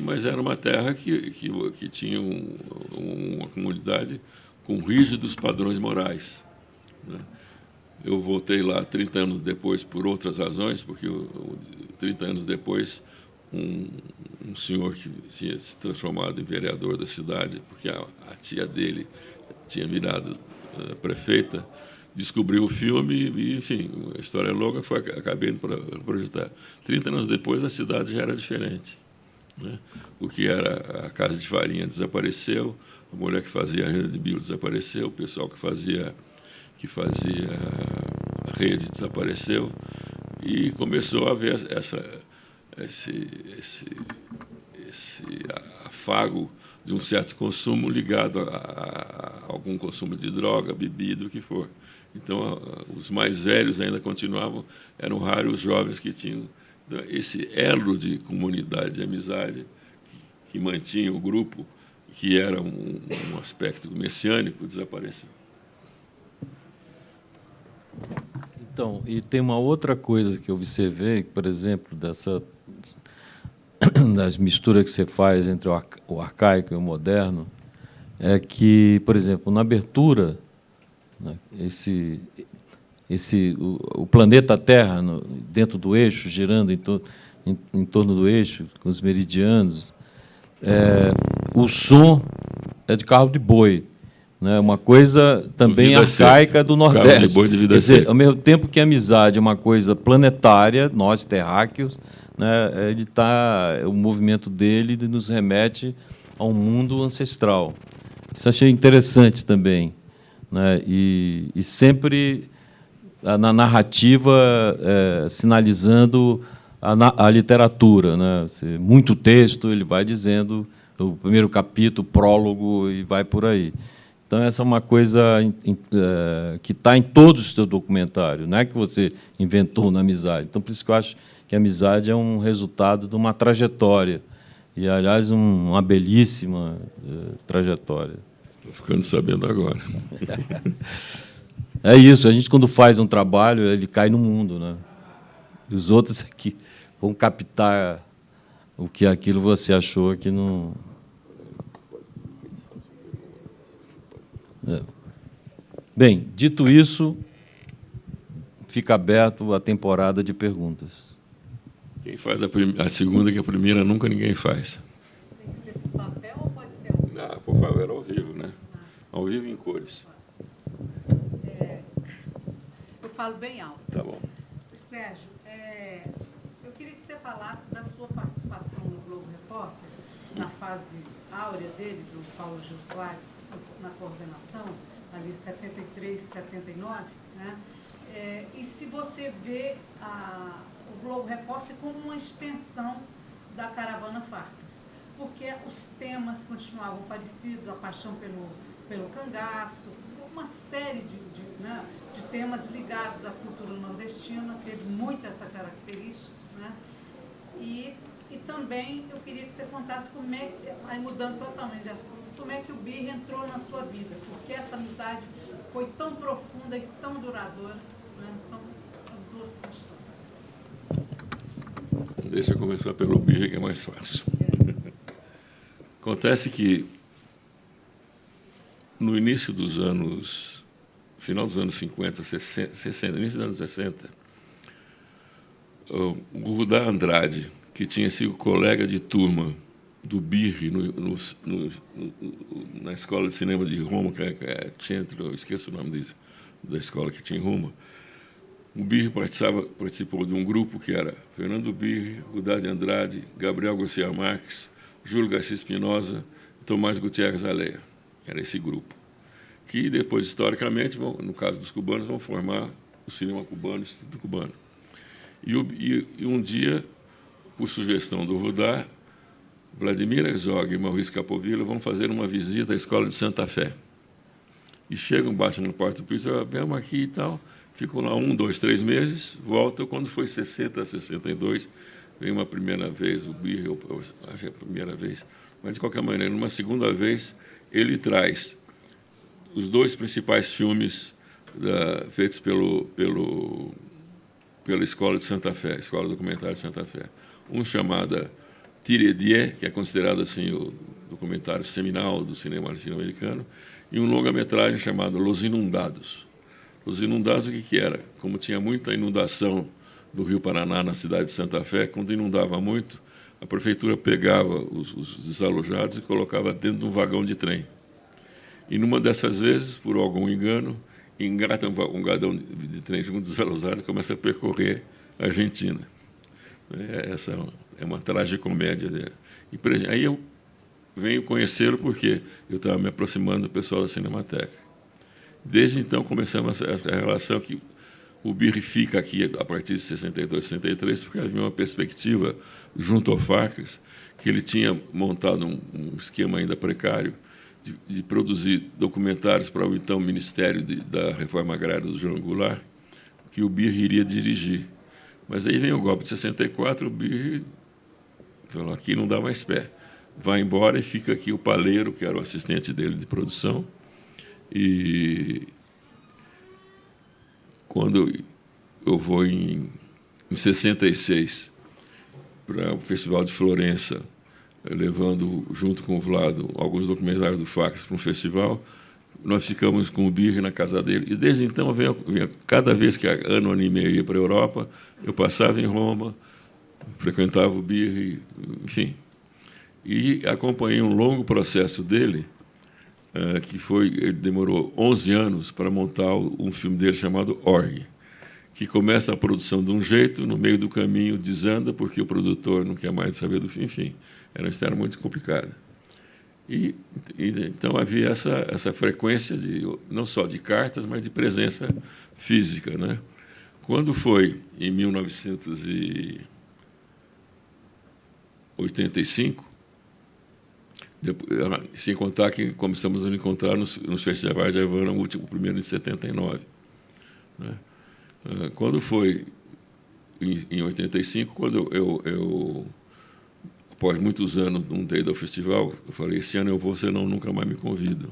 S3: Mas era uma terra que tinha uma comunidade com rígidos padrões morais, né? Eu voltei lá 30 anos depois por outras razões, porque 30 anos depois um senhor que tinha se transformado em vereador da cidade, porque a tia dele tinha virado prefeita, descobriu o filme e, enfim, a história longa, acabei indo para projetar. 30 anos depois, a cidade já era diferente, né? O que era a casa de farinha desapareceu, a mulher que fazia a rede de bio desapareceu, o pessoal que fazia a rede desapareceu, e começou a haver esse afago de um certo consumo ligado a algum consumo de droga, bebida, o que for. Então, os mais velhos ainda continuavam, eram raros os jovens que tinham esse elo de comunidade, de amizade, que mantinha o grupo, que era um aspecto messiânico, desapareceu.
S2: Então, e tem uma outra coisa que eu observei, por exemplo, das misturas que você faz entre o arcaico e o moderno, é que, por exemplo, na abertura, né, o planeta Terra dentro do eixo, girando em torno do eixo, com os meridianos, o som é de carro de boi, né? Uma coisa também arcaica do Nordeste.
S3: Carro de boi de vida
S2: Quer dizer,
S3: seca.
S2: ao mesmo tempo que a amizade é uma coisa planetária, nós terráqueos, né, o movimento dele nos remete a um mundo ancestral. Isso achei interessante também, né? E sempre na narrativa sinalizando a literatura, né? Muito texto, ele vai dizendo o primeiro capítulo, prólogo, e vai por aí. Então, essa é uma coisa que está em todos os seus documentários, não é que você inventou na amizade. Então, por isso que eu acho que a amizade é um resultado de uma trajetória, e, aliás, uma belíssima trajetória.
S3: Estou ficando sabendo agora.
S2: É isso, a gente, quando faz um trabalho, ele cai no mundo, né? E os outros aqui vão captar o que aquilo você achou que não... Bem, dito isso, fica aberto a temporada de perguntas.
S3: Quem faz a segunda, que a primeira nunca ninguém faz.
S11: Tem que ser por papel ou pode ser ao vivo?
S3: Não, por favor, era ao vivo, né? Ao vivo em cores.
S11: Eu falo bem alto.
S3: Tá bom.
S11: Sérgio, eu queria que você falasse da sua participação no Globo Repórter, na fase áurea dele, do Paulo Gil Soares, na coordenação, ali 73, 79, né? E se você vê o Globo Repórter como uma extensão da Caravana Farkas, porque os temas continuavam parecidos, a paixão pelo cangaço, uma série de temas ligados à cultura nordestina, teve muito essa característica, né? E também eu queria que você contasse como é que, aí mudando totalmente de assunto, como é que o Birri entrou na sua vida, porque essa amizade foi tão profunda e tão duradoura, né? São as duas questões.
S3: Deixa eu começar pelo Birri, que é mais fácil. Acontece que no início dos anos, final dos anos 50, 60, início dos anos 60, o Rudá Andrade, que tinha sido colega de turma do Birri na escola de cinema de Roma, eu esqueço o nome da escola que tinha em Roma. O Birri participou de um grupo que era Fernando Birri, Rudá de Andrade, Gabriel Garcia Marques, Júlio Garcia Espinosa e Tomás Gutierrez Aleia. Era esse grupo. Que depois, historicamente, no caso dos cubanos, vão formar o cinema cubano, o Instituto Cubano. E um dia, por sugestão do Rudá, Vladimir Herzog e Maurício Capovilla vão fazer uma visita à escola de Santa Fé. E chegam, batem na porta do piso, vamos aqui e tal, ficam lá 1, 2, 3 meses, voltam. Quando foi 60, 62, veio uma primeira vez, o Birri, eu acho que é a primeira vez, mas de qualquer maneira, numa segunda vez, ele traz os 2 principais filmes feitos pela Escola de Santa Fé, Escola Documentária de Santa Fé. Um chamado Tiredier, que é considerado assim o documentário seminal do cinema latino-americano, e um longa-metragem chamado Los Inundados. Los Inundados, o que era? Como tinha muita inundação do Rio Paraná na cidade de Santa Fé, quando inundava muito, a prefeitura pegava os desalojados e colocava dentro de um vagão de trem. E numa dessas vezes, por algum engano, engata um vagão de trem junto dos desalojados e começa a percorrer a Argentina. Essa é uma tragicomédia dele. E aí eu venho conhecê-lo porque eu estava me aproximando do pessoal da Cinemateca. Desde então começamos essa relação que o Birri fica aqui a partir de 62, 63, porque havia uma perspectiva junto ao Farkas, que ele tinha montado um esquema ainda precário de produzir documentários para o então Ministério da Reforma Agrária do João Goulart, que o Birri iria dirigir. Mas aí vem o golpe de 64, o Birri falou, aqui não dá mais pé. Vai embora e fica aqui o Paleiro, que era o assistente dele de produção. E quando eu vou em 66 para o Festival de Florença, levando, junto com o Vlado, alguns documentários do Farkas para um festival, nós ficamos com o Birri na casa dele. E desde então, cada vez que ano e meio ia para a Europa, eu passava em Roma, frequentava o Birri, enfim. E acompanhei um longo processo dele, ele demorou 11 anos para montar um filme dele chamado Org, que começa a produção de um jeito, no meio do caminho desanda, porque o produtor não quer mais saber do fim, enfim. Era uma história muito complicada. Então havia essa frequência não só de cartas, mas de presença física, né? Quando foi em 1985, sem contar que começamos a nos encontrar nos festivais de Havana, o primeiro de 79. Né? Quando foi em 85, quando eu após muitos anos não ter ido ao festival, eu falei, esse ano eu vou, senão nunca mais me convidam.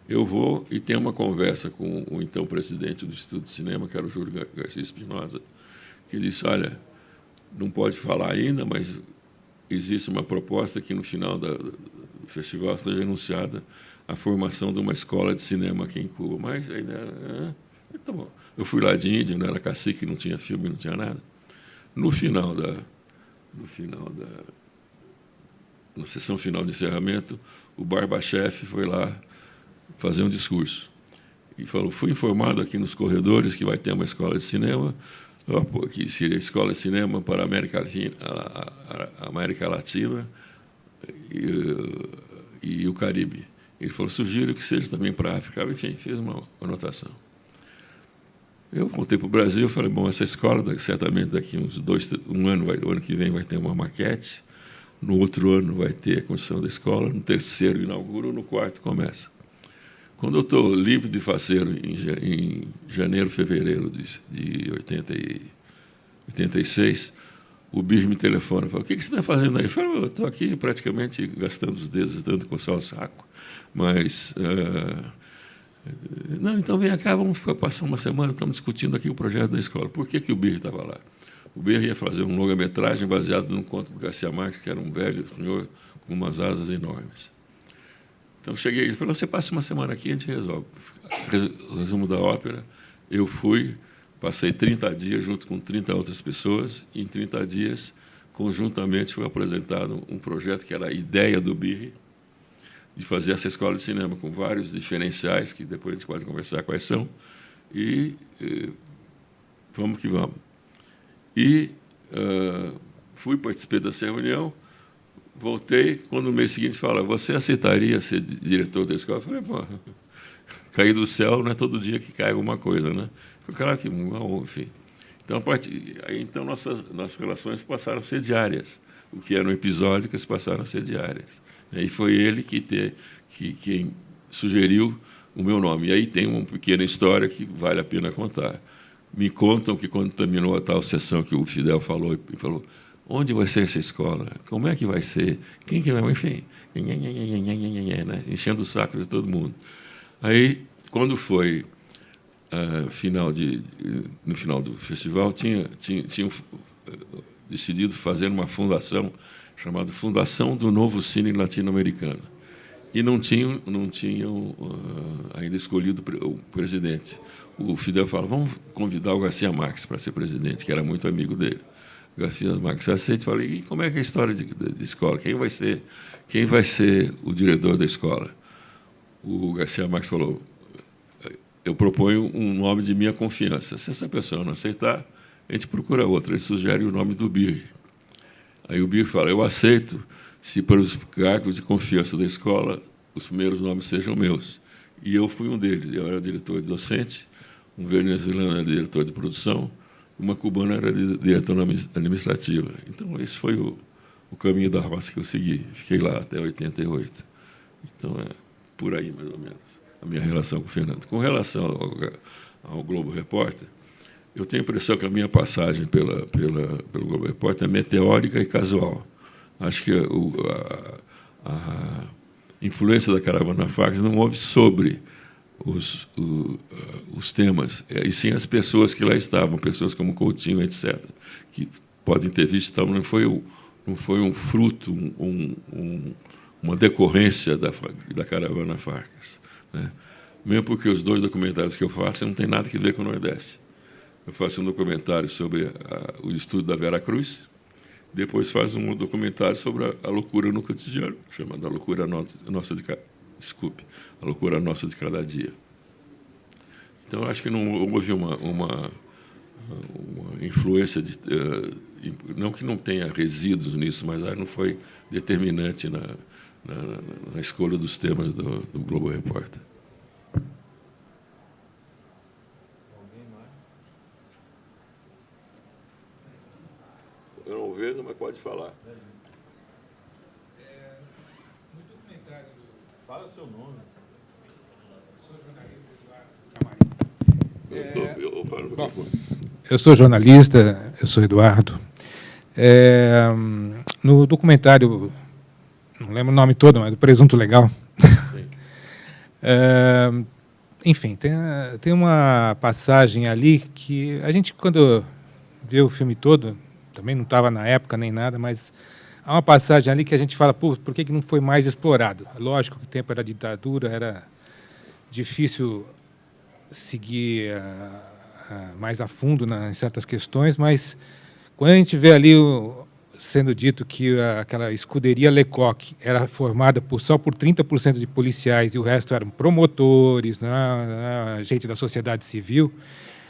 S3: Eu vou e tenho uma conversa com o então presidente do Instituto de Cinema, que era o Júlio Garcia Espinosa, que disse, olha, não pode falar ainda, mas existe uma proposta que no final do festival esteja anunciada a formação de uma escola de cinema aqui em Cuba. Mas ainda... Eu fui lá de índio, não era cacique, não tinha filme, não tinha nada. No final na sessão final de encerramento, o Barbachef foi lá fazer um discurso. E falou, fui informado aqui nos corredores que vai ter uma escola de cinema, que seria a escola de cinema para a América Latina e o Caribe. Ele falou, sugiro que seja também para a África. Enfim, fez uma anotação. Eu voltei para o Brasil e falei, bom, essa escola, certamente daqui uns um ano que vem vai ter uma maquete, no outro ano vai ter a construção da escola, no terceiro inaugura, no quarto começa. Quando eu estou livre de faceiro em janeiro, fevereiro de 86, o BIR me telefona e fala, o que você está fazendo aí? Eu falo, eu estou aqui praticamente gastando os dedos, dando coçar o saco, mas... não, então vem cá, vamos passar uma semana, estamos discutindo aqui o projeto da escola. Por que o BIR estava lá? O BIR ia fazer um longa-metragem baseado num conto do Garcia Marques, que era um velho senhor com umas asas enormes. Então, cheguei, ele falou, você passa uma semana aqui e a gente resolve. Resumo da ópera, eu fui, passei 30 dias junto com 30 outras pessoas, e em 30 dias, conjuntamente, foi apresentado um projeto que era a ideia do BIR, de fazer essa escola de cinema com vários diferenciais, que depois a gente pode conversar quais são, e vamos que vamos. E participei dessa reunião, voltei, quando no mês seguinte fala, você aceitaria ser diretor da escola? Eu falei, pô, cair do céu não é todo dia que cai alguma coisa, né? Foi claro que, enfim. Então nossas relações passaram a ser diárias, o que eram episódicas passaram a ser diárias. E foi ele quem sugeriu o meu nome. E aí tem uma pequena história que vale a pena contar. Me contam que, quando terminou a tal sessão que o Fidel falou, onde vai ser essa escola? Como é que vai ser? Quem que vai? Enfim, né? Enchendo o saco de todo mundo. Aí, quando foi no final do festival, tinham decidido fazer uma fundação chamada Fundação do Novo Cine Latino-Americano. E não tinham ainda escolhido o presidente. O Fidel falou, vamos convidar o Garcia Marques para ser presidente, que era muito amigo dele. O Garcia Marques aceita e falei, e como é que é a história de escola? Quem vai ser o diretor da escola? O Garcia Marques falou, eu proponho um nome de minha confiança. Se essa pessoa não aceitar, a gente procura outra. Ele sugere o nome do BIR. Aí o BIR fala, eu aceito se para os cargos de confiança da escola os primeiros nomes sejam meus. E eu fui um deles. Eu era diretor docente, um venezuelano era diretor de produção, uma cubana era diretora administrativa. Então, esse foi o caminho da roça que eu segui. Fiquei lá até 88. Então, é por aí, mais ou menos, a minha relação com o Fernando. Com relação ao Globo Repórter, eu tenho a impressão que a minha passagem pelo Globo Repórter é meteórica e casual. Acho que a influência da Caravana Fax não houve sobre os temas, e sim as pessoas que lá estavam, pessoas como Coutinho, etc., que podem ter visto, então, não foi um fruto, uma decorrência da Caravana Farcas, né? Mesmo porque os dois documentários que eu faço não tem nada a ver com o Nordeste. Eu faço um documentário sobre o estudo da Vera Cruz, depois faço um documentário sobre a loucura no cotidiano, chamado A Loucura Nossa de Cada Dia. Então, acho que não houve uma influência, não que não tenha resíduos nisso, mas não foi determinante na escolha dos temas do Globo Repórter. Eu não vejo, mas pode falar.
S12: No documentário
S2: Fala o seu nome.
S12: Eu sou jornalista, eu sou Eduardo. No documentário, não lembro o nome todo, mas do Presunto Legal. Enfim, tem uma passagem ali que a gente, quando vê o filme todo, também não estava na época nem nada, mas há uma passagem ali que a gente fala, por que não foi mais explorado? Lógico que o tempo era ditadura, era difícil seguir mais a fundo em certas questões, mas quando a gente vê ali sendo dito que aquela escuderia Lecoq era formada só por 30% de policiais e o resto eram promotores, né, gente da sociedade civil,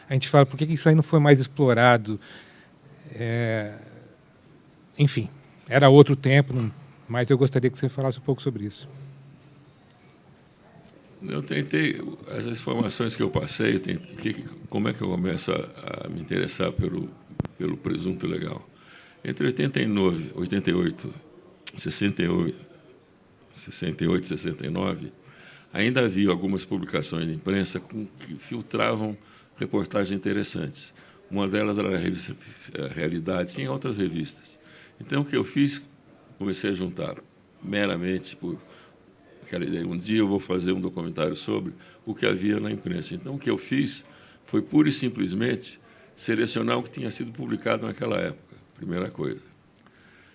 S12: a gente fala, por que isso aí não foi mais explorado? Enfim, era outro tempo, mas eu gostaria que você falasse um pouco sobre isso.
S3: Eu tentei, as informações que eu passei, como é que eu começo a me interessar pelo presunto legal? Entre 89, 88, 68, 68, 69, ainda havia algumas publicações de imprensa que filtravam reportagens interessantes. Uma delas era a revista Realidade, tinha outras revistas. Então, o que eu fiz, comecei a juntar meramente por aquela ideia. Um dia eu vou fazer um documentário sobre o que havia na imprensa. Então, o que eu fiz foi, pura e simplesmente, selecionar o que tinha sido publicado naquela época, primeira coisa.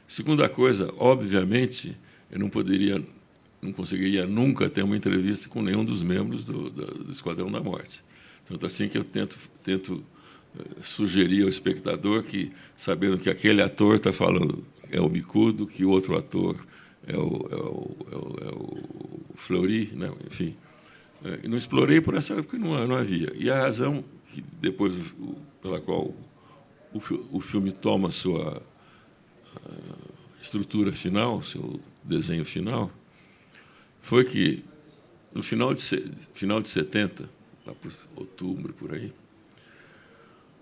S3: Segunda coisa, obviamente, eu não conseguiria nunca ter uma entrevista com nenhum dos membros do Esquadrão da Morte. Tanto assim que eu tento sugerir ao espectador que, sabendo que aquele ator está falando é o Bicudo, que o outro ator é o Fleury, né? Enfim. Não explorei por essa época, porque não havia. E a razão que depois pela qual o filme toma sua estrutura final, seu desenho final, foi que no final de 70, lá por outubro, por aí,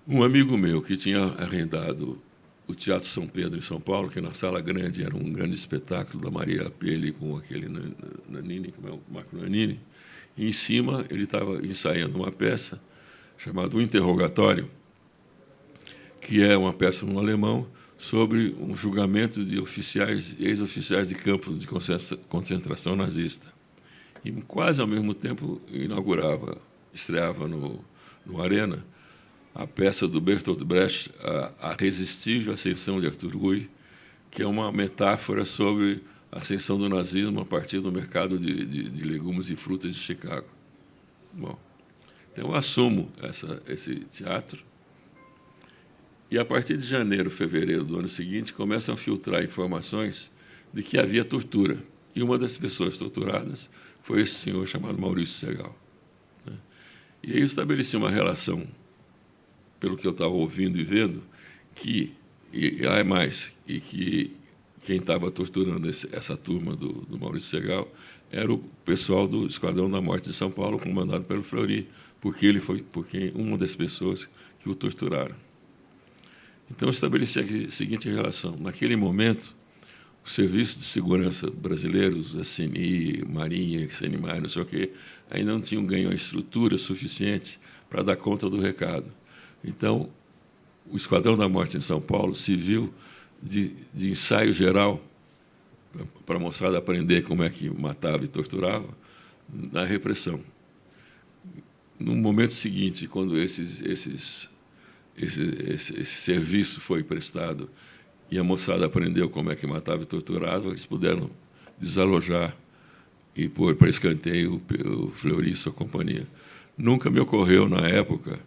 S3: um amigo meu que tinha arrendado o Teatro São Pedro em São Paulo, que na Sala Grande era um grande espetáculo da Maria Apelli com aquele Nanini, como é o Marco Nanini, e em cima ele estava ensaiando uma peça chamada O Interrogatório, que é uma peça no alemão sobre um julgamento de ex-oficiais de campos de concentração nazista. E quase ao mesmo tempo estreava no Arena a peça do Bertolt Brecht, A Resistível Ascensão de Arthur Guy, que é uma metáfora sobre a ascensão do nazismo a partir do mercado de legumes e frutas de Chicago. Bom, então eu assumo esse teatro e, a partir de janeiro, fevereiro do ano seguinte, começam a filtrar informações de que havia tortura. E uma das pessoas torturadas foi esse senhor chamado Maurício Segal. E aí eu estabeleci uma relação, pelo que eu estava ouvindo e vendo, que quem estava torturando essa turma do Maurício Segal era o pessoal do Esquadrão da Morte de São Paulo, comandado pelo Fleury, porque ele foi uma das pessoas que o torturaram. Então, eu estabeleci a seguinte relação. Naquele momento, os serviços de segurança brasileiros, a CNI, Marinha, CNMAR, não sei o quê, ainda não tinham ganho a estrutura suficiente para dar conta do recado. Então, o Esquadrão da Morte em São Paulo se viu de ensaio geral para a moçada aprender como é que matava e torturava na repressão. No momento seguinte, quando esse serviço foi prestado e a moçada aprendeu como é que matava e torturava, eles puderam desalojar e pôr para escanteio o Fleury e sua companhia. Nunca me ocorreu, na época,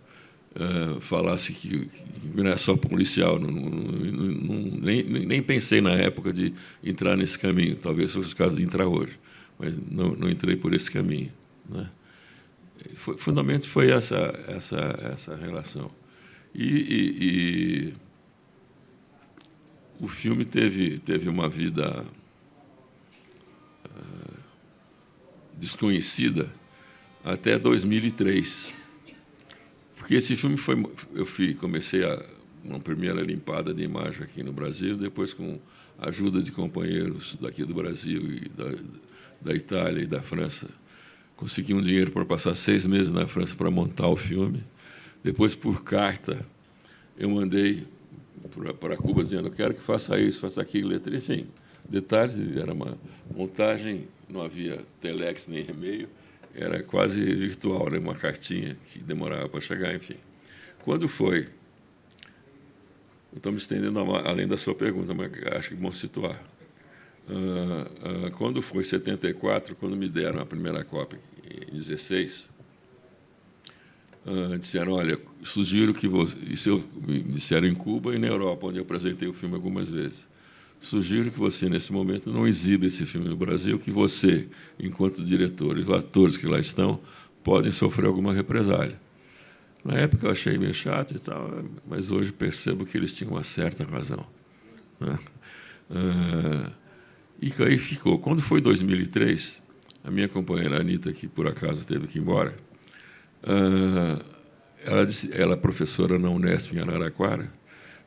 S3: falasse que não é só policial. Nem pensei, na época, de entrar nesse caminho. Talvez fosse o caso de entrar hoje, mas não entrei por esse caminho, né? Fundamentalmente foi essa relação. E o filme teve uma vida desconhecida até 2003. Porque esse filme comecei uma primeira limpada de imagem aqui no Brasil, depois, com a ajuda de companheiros daqui do Brasil e da Itália e da França, consegui um dinheiro para passar 6 meses na França para montar o filme. Depois, por carta, eu mandei para Cuba dizendo: eu quero que faça isso, faça aquilo, letra, enfim, detalhes. Era uma montagem, não havia telex nem e-mail, era quase virtual, né? Uma cartinha que demorava para chegar, enfim. Quando foi, estou me estendendo além da sua pergunta, mas acho que é bom situar. Quando foi 74, quando me deram a primeira cópia, em 16, disseram: olha, sugiro que você... Isso me disseram em Cuba e na Europa, onde eu apresentei o filme algumas vezes. sugiro que você, nesse momento, não exiba esse filme no Brasil, que você, enquanto diretor e os atores que lá estão, podem sofrer alguma represália. Na época eu achei meio chato e tal, mas hoje percebo que eles tinham uma certa razão, né? E aí ficou. Quando foi 2003, a minha companheira Anitta, que por acaso teve que ir embora, ela é professora na Unesp, em Araraquara,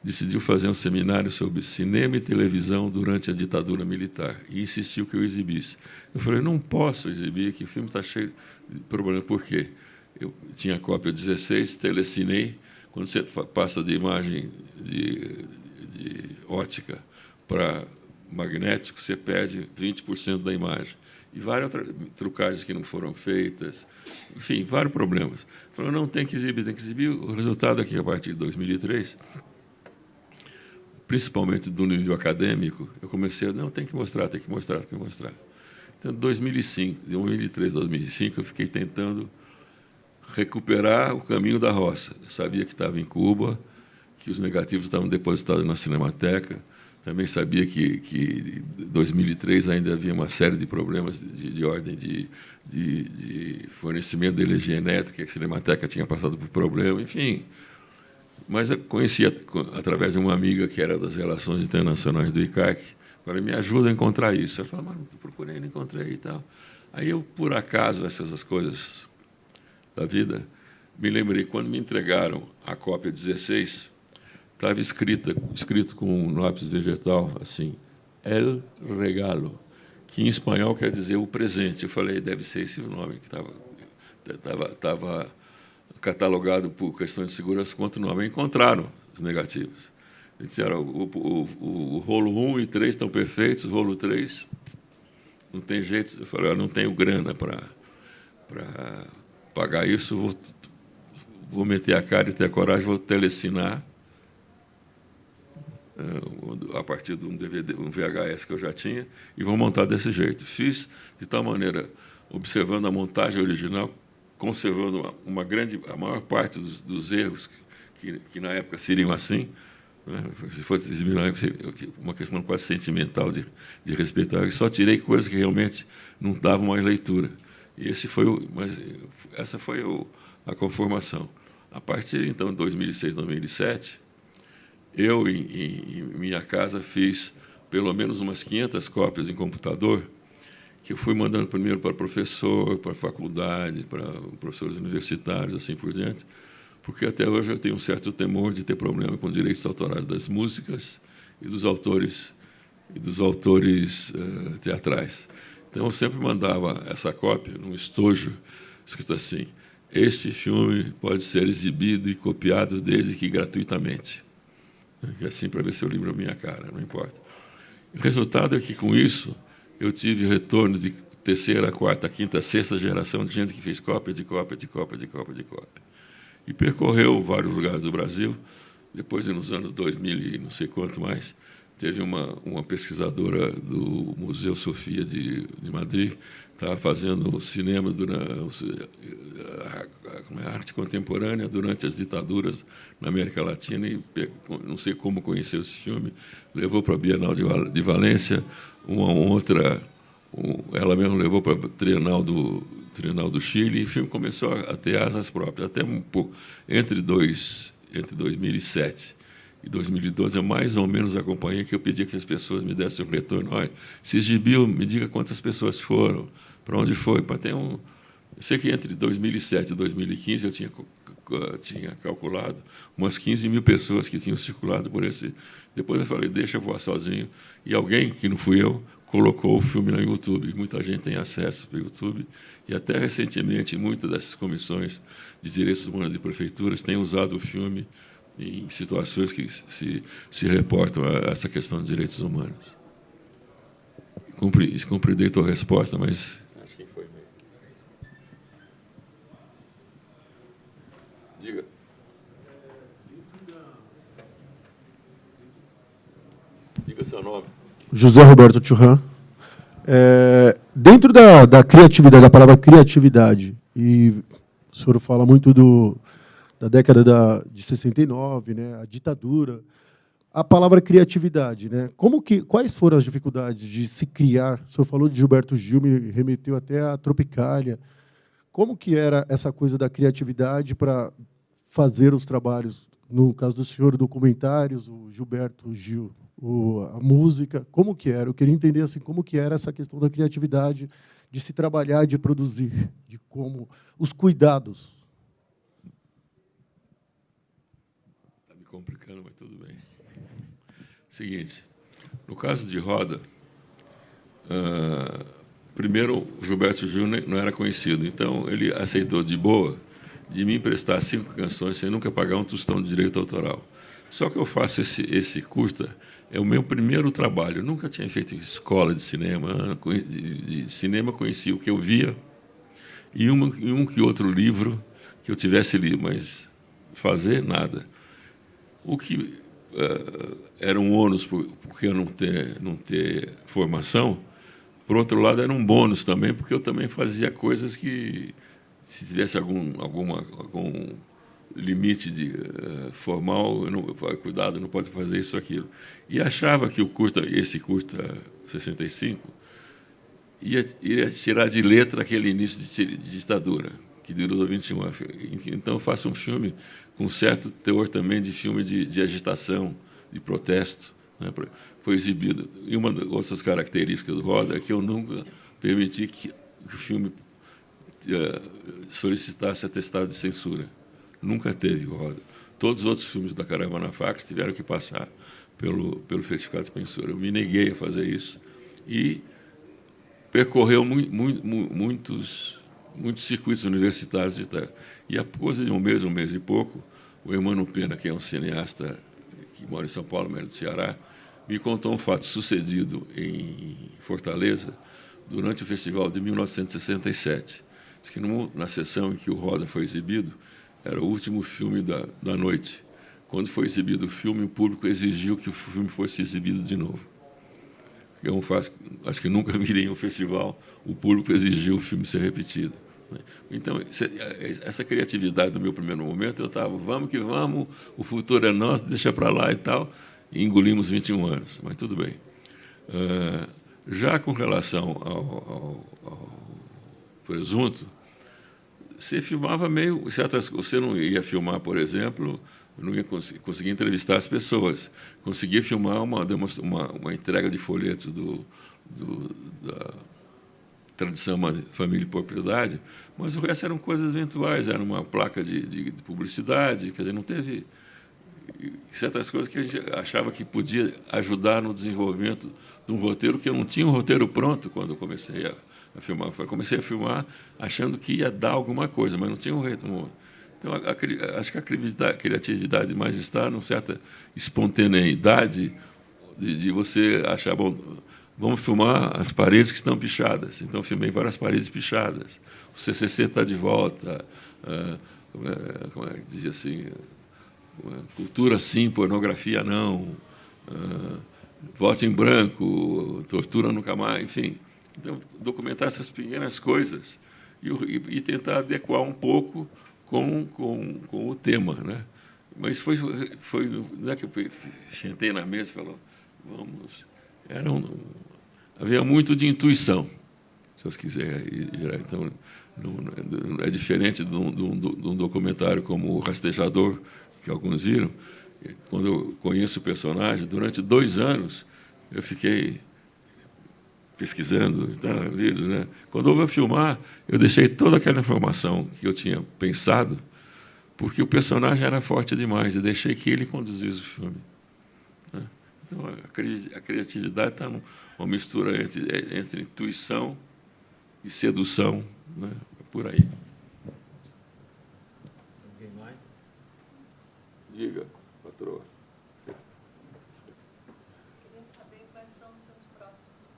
S3: decidiu fazer um seminário sobre cinema e televisão durante a ditadura militar e insistiu que eu exibisse. Eu falei, não posso exibir, que o filme está cheio de problemas. Por quê? Eu tinha cópia 16, telecinei. Quando você passa de imagem de ótica para magnético, você perde 20% da imagem. E várias outras trucagens que não foram feitas. Enfim, vários problemas. Falou, não, tem que exibir, tem que exibir. O resultado é que, a partir de 2003, principalmente do nível acadêmico, eu comecei a, não, tem que mostrar, tem que mostrar, tem que mostrar. Então, de 2003 a 2005, eu fiquei tentando recuperar o caminho da roça. Eu sabia que estava em Cuba, que os negativos estavam depositados na Cinemateca. Também sabia que em 2003 ainda havia uma série de problemas de ordem de fornecimento de energia elétrica, que a Cinemateca tinha passado por problema, enfim. Mas eu conhecia, através de uma amiga que era das Relações Internacionais do ICAC, falei, me ajuda a encontrar isso. Ela falou, mas procurei, não encontrei e tal. Aí eu, por acaso, essas coisas da vida, me lembrei, quando me entregaram a cópia 16, estava escrito com um lápis vegetal, assim, El Regalo, que em espanhol quer dizer o presente. Eu falei, deve ser esse o nome, que estava catalogado por questão de segurança contra o nome. Encontraram os negativos. Eles disseram, o rolo 1 e 3 estão perfeitos, o rolo 3 não tem jeito. Eu falei, eu não tenho grana para pagar isso, vou meter a cara e ter a coragem, vou telecinar a partir de um DVD, um VHS que eu já tinha, e vou montar desse jeito. Fiz de tal maneira, observando a montagem original, conservando a maior parte dos erros que na época seriam assim, né? Se fosse uma questão quase sentimental de respeitar, eu só tirei coisas que realmente não davam mais leitura. E essa foi a conformação. A partir, então, de 2006, 2007, eu, em minha casa, fiz pelo menos umas 500 cópias em computador, que eu fui mandando primeiro para professor, para faculdade, para professores universitários, assim por diante, porque até hoje eu tenho um certo temor de ter problema com direitos autorais das músicas e dos autores teatrais. Então, eu sempre mandava essa cópia num estojo, escrito assim, este filme pode ser exibido e copiado desde que gratuitamente. Assim, para ver se eu lembro a minha cara, não importa. O resultado é que, com isso, eu tive retorno de terceira, quarta, quinta, sexta geração de gente que fez cópia de cópia, de cópia, de cópia, de cópia. E percorreu vários lugares do Brasil. Depois, nos anos 2000 e não sei quanto mais, teve uma pesquisadora do Museu Sofia de Madrid, estava fazendo cinema, arte contemporânea durante as ditaduras na América Latina, e não sei como conheceu esse filme, levou para a Bienal de Valência, ela mesma levou para a Trienal do Chile, e o filme começou a ter asas próprias. Até um pouco, entre 2007 e 2012, eu mais ou menos acompanhei, que eu pedia que as pessoas me dessem um retorno. Olha, se exibiu, me diga quantas pessoas foram, para onde foi. Para ter eu sei que entre 2007 e 2015 eu tinha calculado umas 15 mil pessoas que tinham circulado por esse. Depois eu falei, deixa eu voar sozinho. E alguém, que não fui eu, colocou o filme no YouTube. Muita gente tem acesso para o YouTube. E até recentemente, muitas dessas comissões de direitos humanos de prefeituras têm usado o filme em situações que se reportam a essa questão de direitos humanos. Cumpridei a tua resposta, mas acho que foi bem. Diga. Diga seu nome.
S13: José Roberto Churran. Dentro da criatividade, da palavra criatividade, e o senhor fala muito da década de 69, né, a ditadura, a palavra criatividade, né? Quais foram as dificuldades de se criar? O senhor falou de Gilberto Gil, me remeteu até a Tropicália. Como que era essa coisa da criatividade para fazer os trabalhos? No caso do senhor, documentários, o Gilberto Gil, a música, como que era? Eu queria entender assim, como que era essa questão da criatividade, de se trabalhar, de produzir, de como os cuidados.
S3: Está me complicando, mas tudo bem. Seguinte, no caso de Roda, primeiro, o Gilberto Gil não era conhecido, então ele aceitou de boa de me emprestar 5 canções sem nunca pagar um tostão de direito autoral. Só que eu faço esse curta, é o meu primeiro trabalho. Eu nunca tinha feito escola de cinema. De cinema conheci o que eu via e um que outro livro que eu tivesse lido, mas fazer nada. O que era um ônus porque eu não ter formação, por outro lado, era um bônus também, porque eu também fazia coisas que, se tivesse algum limite formal, cuidado, não pode fazer isso ou aquilo. E achava que esse curta 65 ia tirar de letra aquele início de ditadura, que durou 21 anos. Então, eu faço um filme com certo teor também de filme de agitação, de protesto, né? Foi exibido. E uma das outras características do Roda é que eu nunca permiti que o filme solicitasse atestado de censura. Nunca teve o Roda. Todos os outros filmes da Caravana Fax tiveram que passar pelo certificado de censura. Eu me neguei a fazer isso e percorreu muitos circuitos universitários. E após de um mês e pouco, o Emmanuel Pena, que é um cineasta que mora em São Paulo, no do Ceará, me contou um fato sucedido em Fortaleza durante o festival de 1967. Diz que na sessão em que o Roda foi exibido, era o último filme da noite. Quando foi exibido o filme, o público exigiu que o filme fosse exibido de novo. Eu acho que nunca vi em um festival o público exigiu o filme ser repetido. Então, essa criatividade no meu primeiro momento, eu estava, vamos que vamos, o futuro é nosso, deixa para lá e tal, e engolimos 21 anos, mas tudo bem. Já com relação ao Presunto, você filmava meio... Você não ia filmar, por exemplo, não ia conseguir entrevistar as pessoas. Conseguia filmar uma entrega de folhetos da tradição família e propriedade, mas o resto eram coisas eventuais, era uma placa de publicidade, quer dizer, não teve certas coisas que a gente achava que podia ajudar no desenvolvimento de um roteiro, que eu não tinha um roteiro pronto quando eu comecei a filmar. Eu comecei a filmar achando que ia dar alguma coisa, mas não tinha um ritmo. Então, acho que a criatividade mais está numa certa espontaneidade de você achar, bom, vamos filmar as paredes que estão pichadas. Então, filmei várias paredes pichadas. O CCC está de volta. Como é que dizia assim? Cultura sim, pornografia não. Voto em branco, tortura nunca mais, enfim. Então, documentar essas pequenas coisas e tentar adequar um pouco com o tema, né? Mas não é que eu sentei na mesa e falou, vamos... havia muito de intuição, se você quiser. Então, não é diferente de um documentário como O Rastejador, que alguns viram. Quando eu conheço o personagem, durante 2 anos, eu fiquei pesquisando, né? Quando eu vou filmar, eu deixei toda aquela informação que eu tinha pensado, porque o personagem era forte demais, e deixei que ele conduzisse o filme. Então, a criatividade está numa mistura entre intuição e sedução, né? Por aí.
S2: Alguém mais?
S3: Diga, patroa.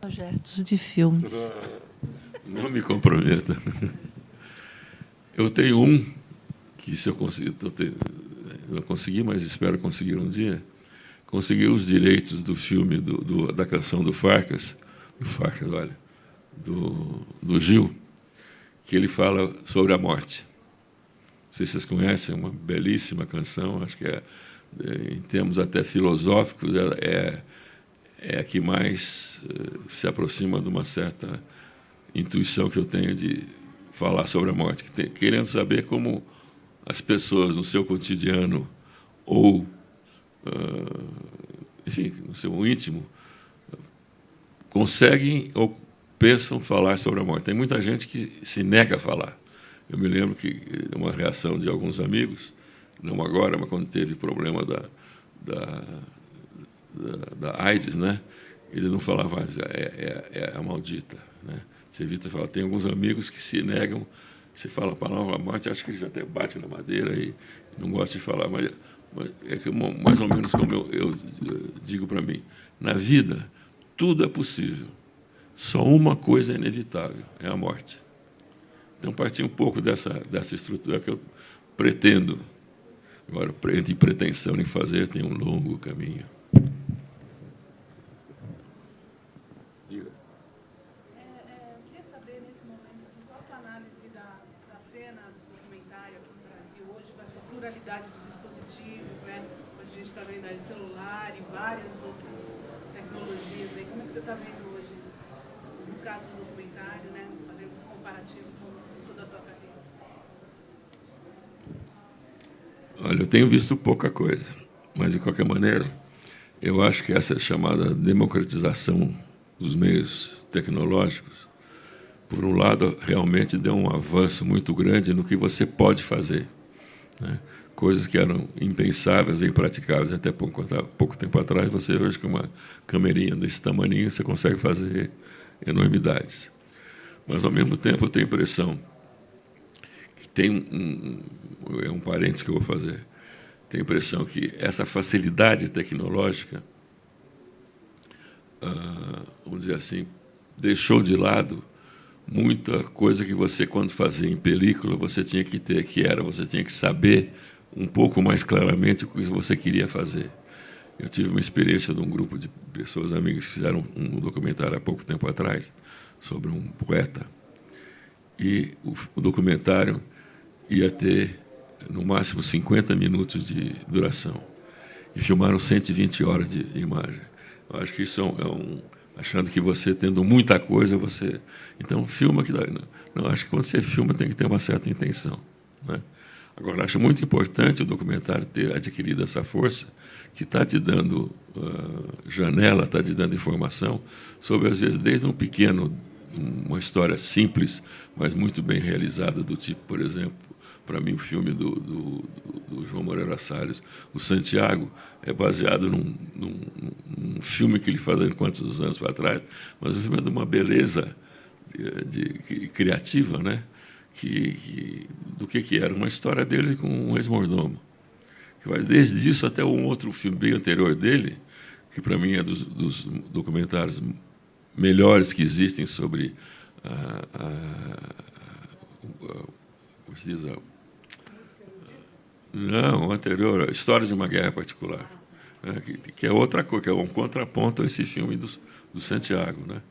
S14: Projetos de filmes.
S3: Não me comprometa. Eu tenho um que, se eu conseguir, não consegui, mas espero conseguir um dia, consegui os direitos do filme, da canção do Farcas, olha, do Gil, que ele fala sobre a morte. Não sei se vocês conhecem, é uma belíssima canção, acho que é em termos até filosóficos, é a que mais se aproxima de uma certa intuição que eu tenho de falar sobre a morte, querendo saber como as pessoas no seu cotidiano ou, enfim, no seu íntimo, conseguem ou pensam falar sobre a morte. Tem muita gente que se nega a falar. Eu me lembro que uma reação de alguns amigos, não agora, mas quando teve problema da AIDS, né? Eles não falavam, é a maldita, né? Você evita falar. Tem alguns amigos que se negam, você fala a palavra morte, acho que ele já até bate na madeira e não gosta de falar, mas é que mais ou menos como eu digo para mim, na vida tudo é possível, só uma coisa é inevitável, é a morte. Então, partir um pouco dessa estrutura que eu pretendo. Agora, entre pretensão em fazer, tem um longo caminho.
S11: Eu queria saber, nesse momento, assim, qual a tua análise da cena documentária aqui no Brasil hoje, com essa pluralidade dos dispositivos, né? Hoje a gente está vendo aí celular e várias outras tecnologias. Aí. Como é que você está vendo hoje, no caso do documentário, né? Fazendo esse comparativo com toda a tua carreira?
S3: Olha, eu tenho visto pouca coisa, mas, de qualquer maneira, eu acho que essa chamada democratização dos meios tecnológicos, por um lado, realmente deu um avanço muito grande no que você pode fazer, né? Coisas que eram impensáveis e impraticáveis até pouco tempo atrás. Você, hoje, com uma camerinha desse tamaninho, você consegue fazer enormidades. Mas, ao mesmo tempo, eu tenho a impressão que tem um parênteses que eu vou fazer. Tenho a impressão que essa facilidade tecnológica, vamos dizer assim, deixou de lado muita coisa que você, quando fazia em película, você tinha que ter, você tinha que saber um pouco mais claramente o que você queria fazer. Eu tive uma experiência de um grupo de pessoas, amigas, que fizeram um documentário há pouco tempo atrás sobre um poeta. E o documentário ia ter, no máximo, 50 minutos de duração. E filmaram 120 horas de imagem. Eu acho que isso achando que você, tendo muita coisa, você... Então, filma que dá... Não, acho que quando você filma tem que ter uma certa intenção, né? Agora, acho muito importante o documentário ter adquirido essa força que está te dando janela, está te dando informação sobre, às vezes, desde uma história simples, mas muito bem realizada, do tipo, por exemplo, para mim, o filme do João Moreira Salles, o Santiago, é baseado num filme que ele fazia quantos anos para trás, mas o filme é de uma beleza criativa, né? Do que era uma história dele com um ex-mordomo, que vai desde isso até um outro filme bem anterior dele, que para mim é dos documentários melhores que existem sobre como se diz, não, o anterior, a história de uma guerra particular, né, que é outra coisa, que é um contraponto a esse filme do Santiago, né?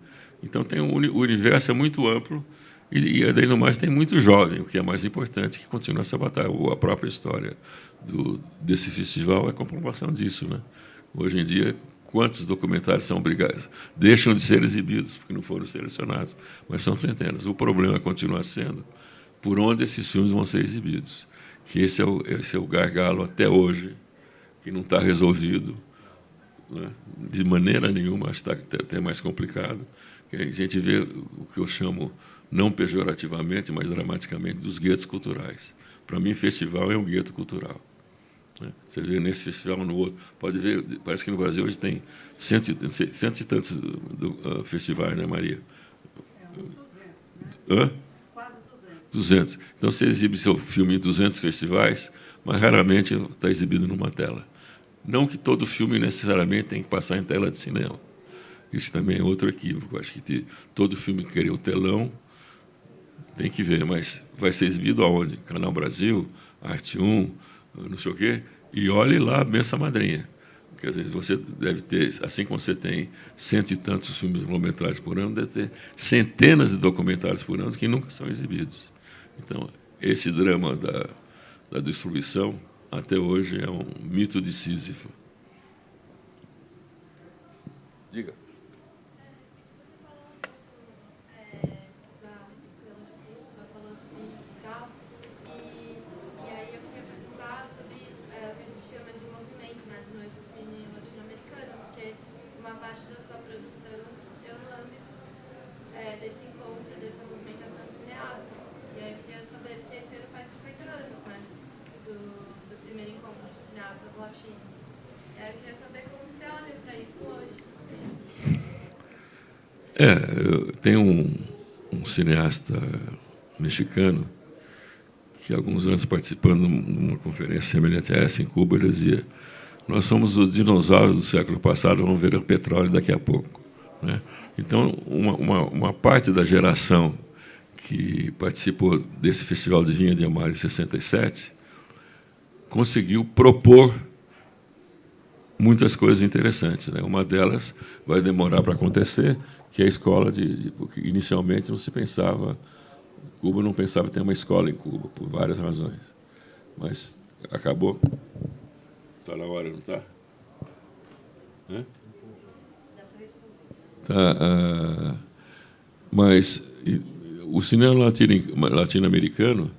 S3: Então o universo é muito amplo. E, daí no mais, tem muito jovem, o que é mais importante, que continua essa batalha. A própria história desse festival é comprovação disso, né? Hoje em dia, quantos documentários são obrigados? Deixam de ser exibidos, porque não foram selecionados, mas são centenas. O problema continua sendo por onde esses filmes vão ser exibidos. Que esse é o gargalo até hoje, que não está resolvido, né? De maneira nenhuma, acho que está até mais complicado. Que a gente vê o que eu chamo, não pejorativamente, mas dramaticamente, dos guetos culturais. Para mim, festival é um gueto cultural, né? Você vê nesse festival, no outro. Pode ver, parece que no Brasil hoje tem cento e tantos festivais, né, Maria? 200, né? Quase 200. Então, você exibe seu filme em 200 festivais, mas raramente está exibido numa tela. Não que todo filme necessariamente tem que passar em tela de cinema. Isso também é outro equívoco. Acho que todo filme que querer o telão tem que ver, mas vai ser exibido aonde? Canal Brasil, Arte 1, não sei o quê, e olhe lá a benção madrinha. Porque, às vezes, você deve ter, assim como você tem cento e tantos filmes longa-metragem por ano, deve ter centenas de documentários por ano que nunca são exibidos. Então, esse drama da distribuição até hoje, é um mito de Sísifo. Diga.
S15: Desse encontro, dessa movimentação de cineastas. E aí eu queria saber, porque esse ano faz 50 anos, né, do primeiro encontro de cineastas latinos. E aí eu queria saber como você olha para isso hoje.
S3: Eu tenho um cineasta mexicano que, há alguns anos, participando de uma conferência semelhante a essa em Cuba, ele dizia: nós somos os dinossauros do século passado, vamos ver o petróleo daqui a pouco, né? Então, uma parte da geração que participou desse Festival de Vinha del Mar em 67 conseguiu propor muitas coisas interessantes, né? Uma delas vai demorar para acontecer, que é a escola porque inicialmente não se pensava, Cuba não pensava ter uma escola em Cuba, por várias razões. Mas acabou. Está na hora, não está? Mas o cinema latino-americano,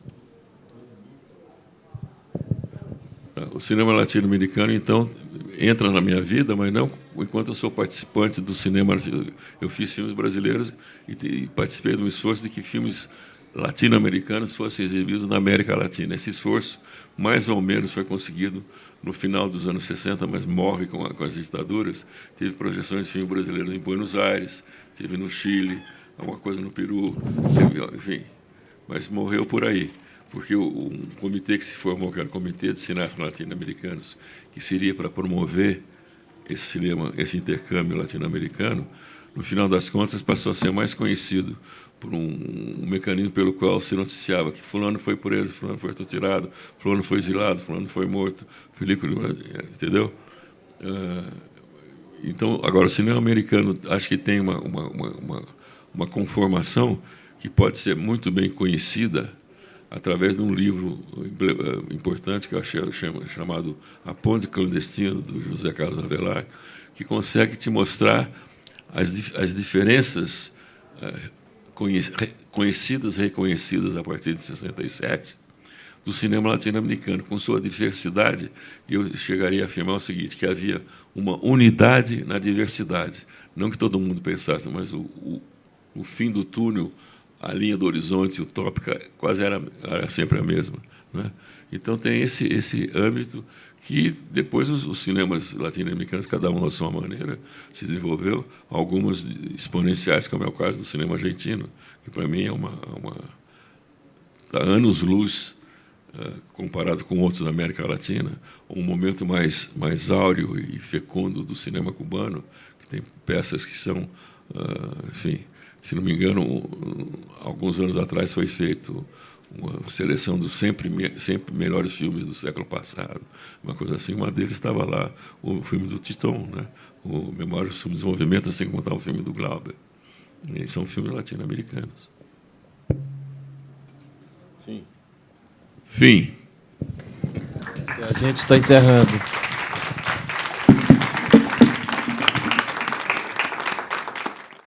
S3: então, entra na minha vida, mas não enquanto eu sou participante do cinema. Eu fiz filmes brasileiros e participei de um esforço de que filmes latino-americanos fossem exibidos na América Latina. Esse esforço, mais ou menos, foi conseguido no final dos anos 60, mas morre com as ditaduras. Teve projeções de filmes brasileiros em Buenos Aires, teve no Chile, alguma coisa no Peru, enfim, mas morreu por aí, porque um comitê que se formou, que era o Comitê de Cineastas Latino-Americanos, que seria para promover esse intercâmbio latino-americano, no final das contas passou a ser mais conhecido por um mecanismo pelo qual se noticiava que fulano foi preso, fulano foi torturado, fulano foi exilado, fulano foi morto, entendeu? Então, agora, o cinema americano acho que tem uma conformação que pode ser muito bem conhecida através de um livro importante que eu achei chamado A Ponte Clandestina, do José Carlos Avelar, que consegue te mostrar as diferenças conhecidas, reconhecidas a partir de 67, do cinema latino-americano, com sua diversidade. E eu chegaria a afirmar o seguinte, que havia uma unidade na diversidade. Não que todo mundo pensasse, mas o fim do túnel, a linha do horizonte utópica, quase era sempre a mesma, né? Então, tem esse âmbito que depois os cinemas latino-americanos, cada um da sua maneira, se desenvolveu, algumas exponenciais, como é o caso do cinema argentino, que, para mim, está anos-luz, comparado com outros da América Latina, um momento mais áureo e fecundo do cinema cubano, que tem peças que são, enfim, se não me engano, alguns anos atrás foi feito uma seleção dos sempre melhores filmes do século passado, uma coisa assim. Uma deles estava lá, o filme do Titón, né? O Memória do Subdesenvolvimento, sem contar o filme do Glauber. E são filmes latino-americanos. Fim.
S2: A gente está encerrando.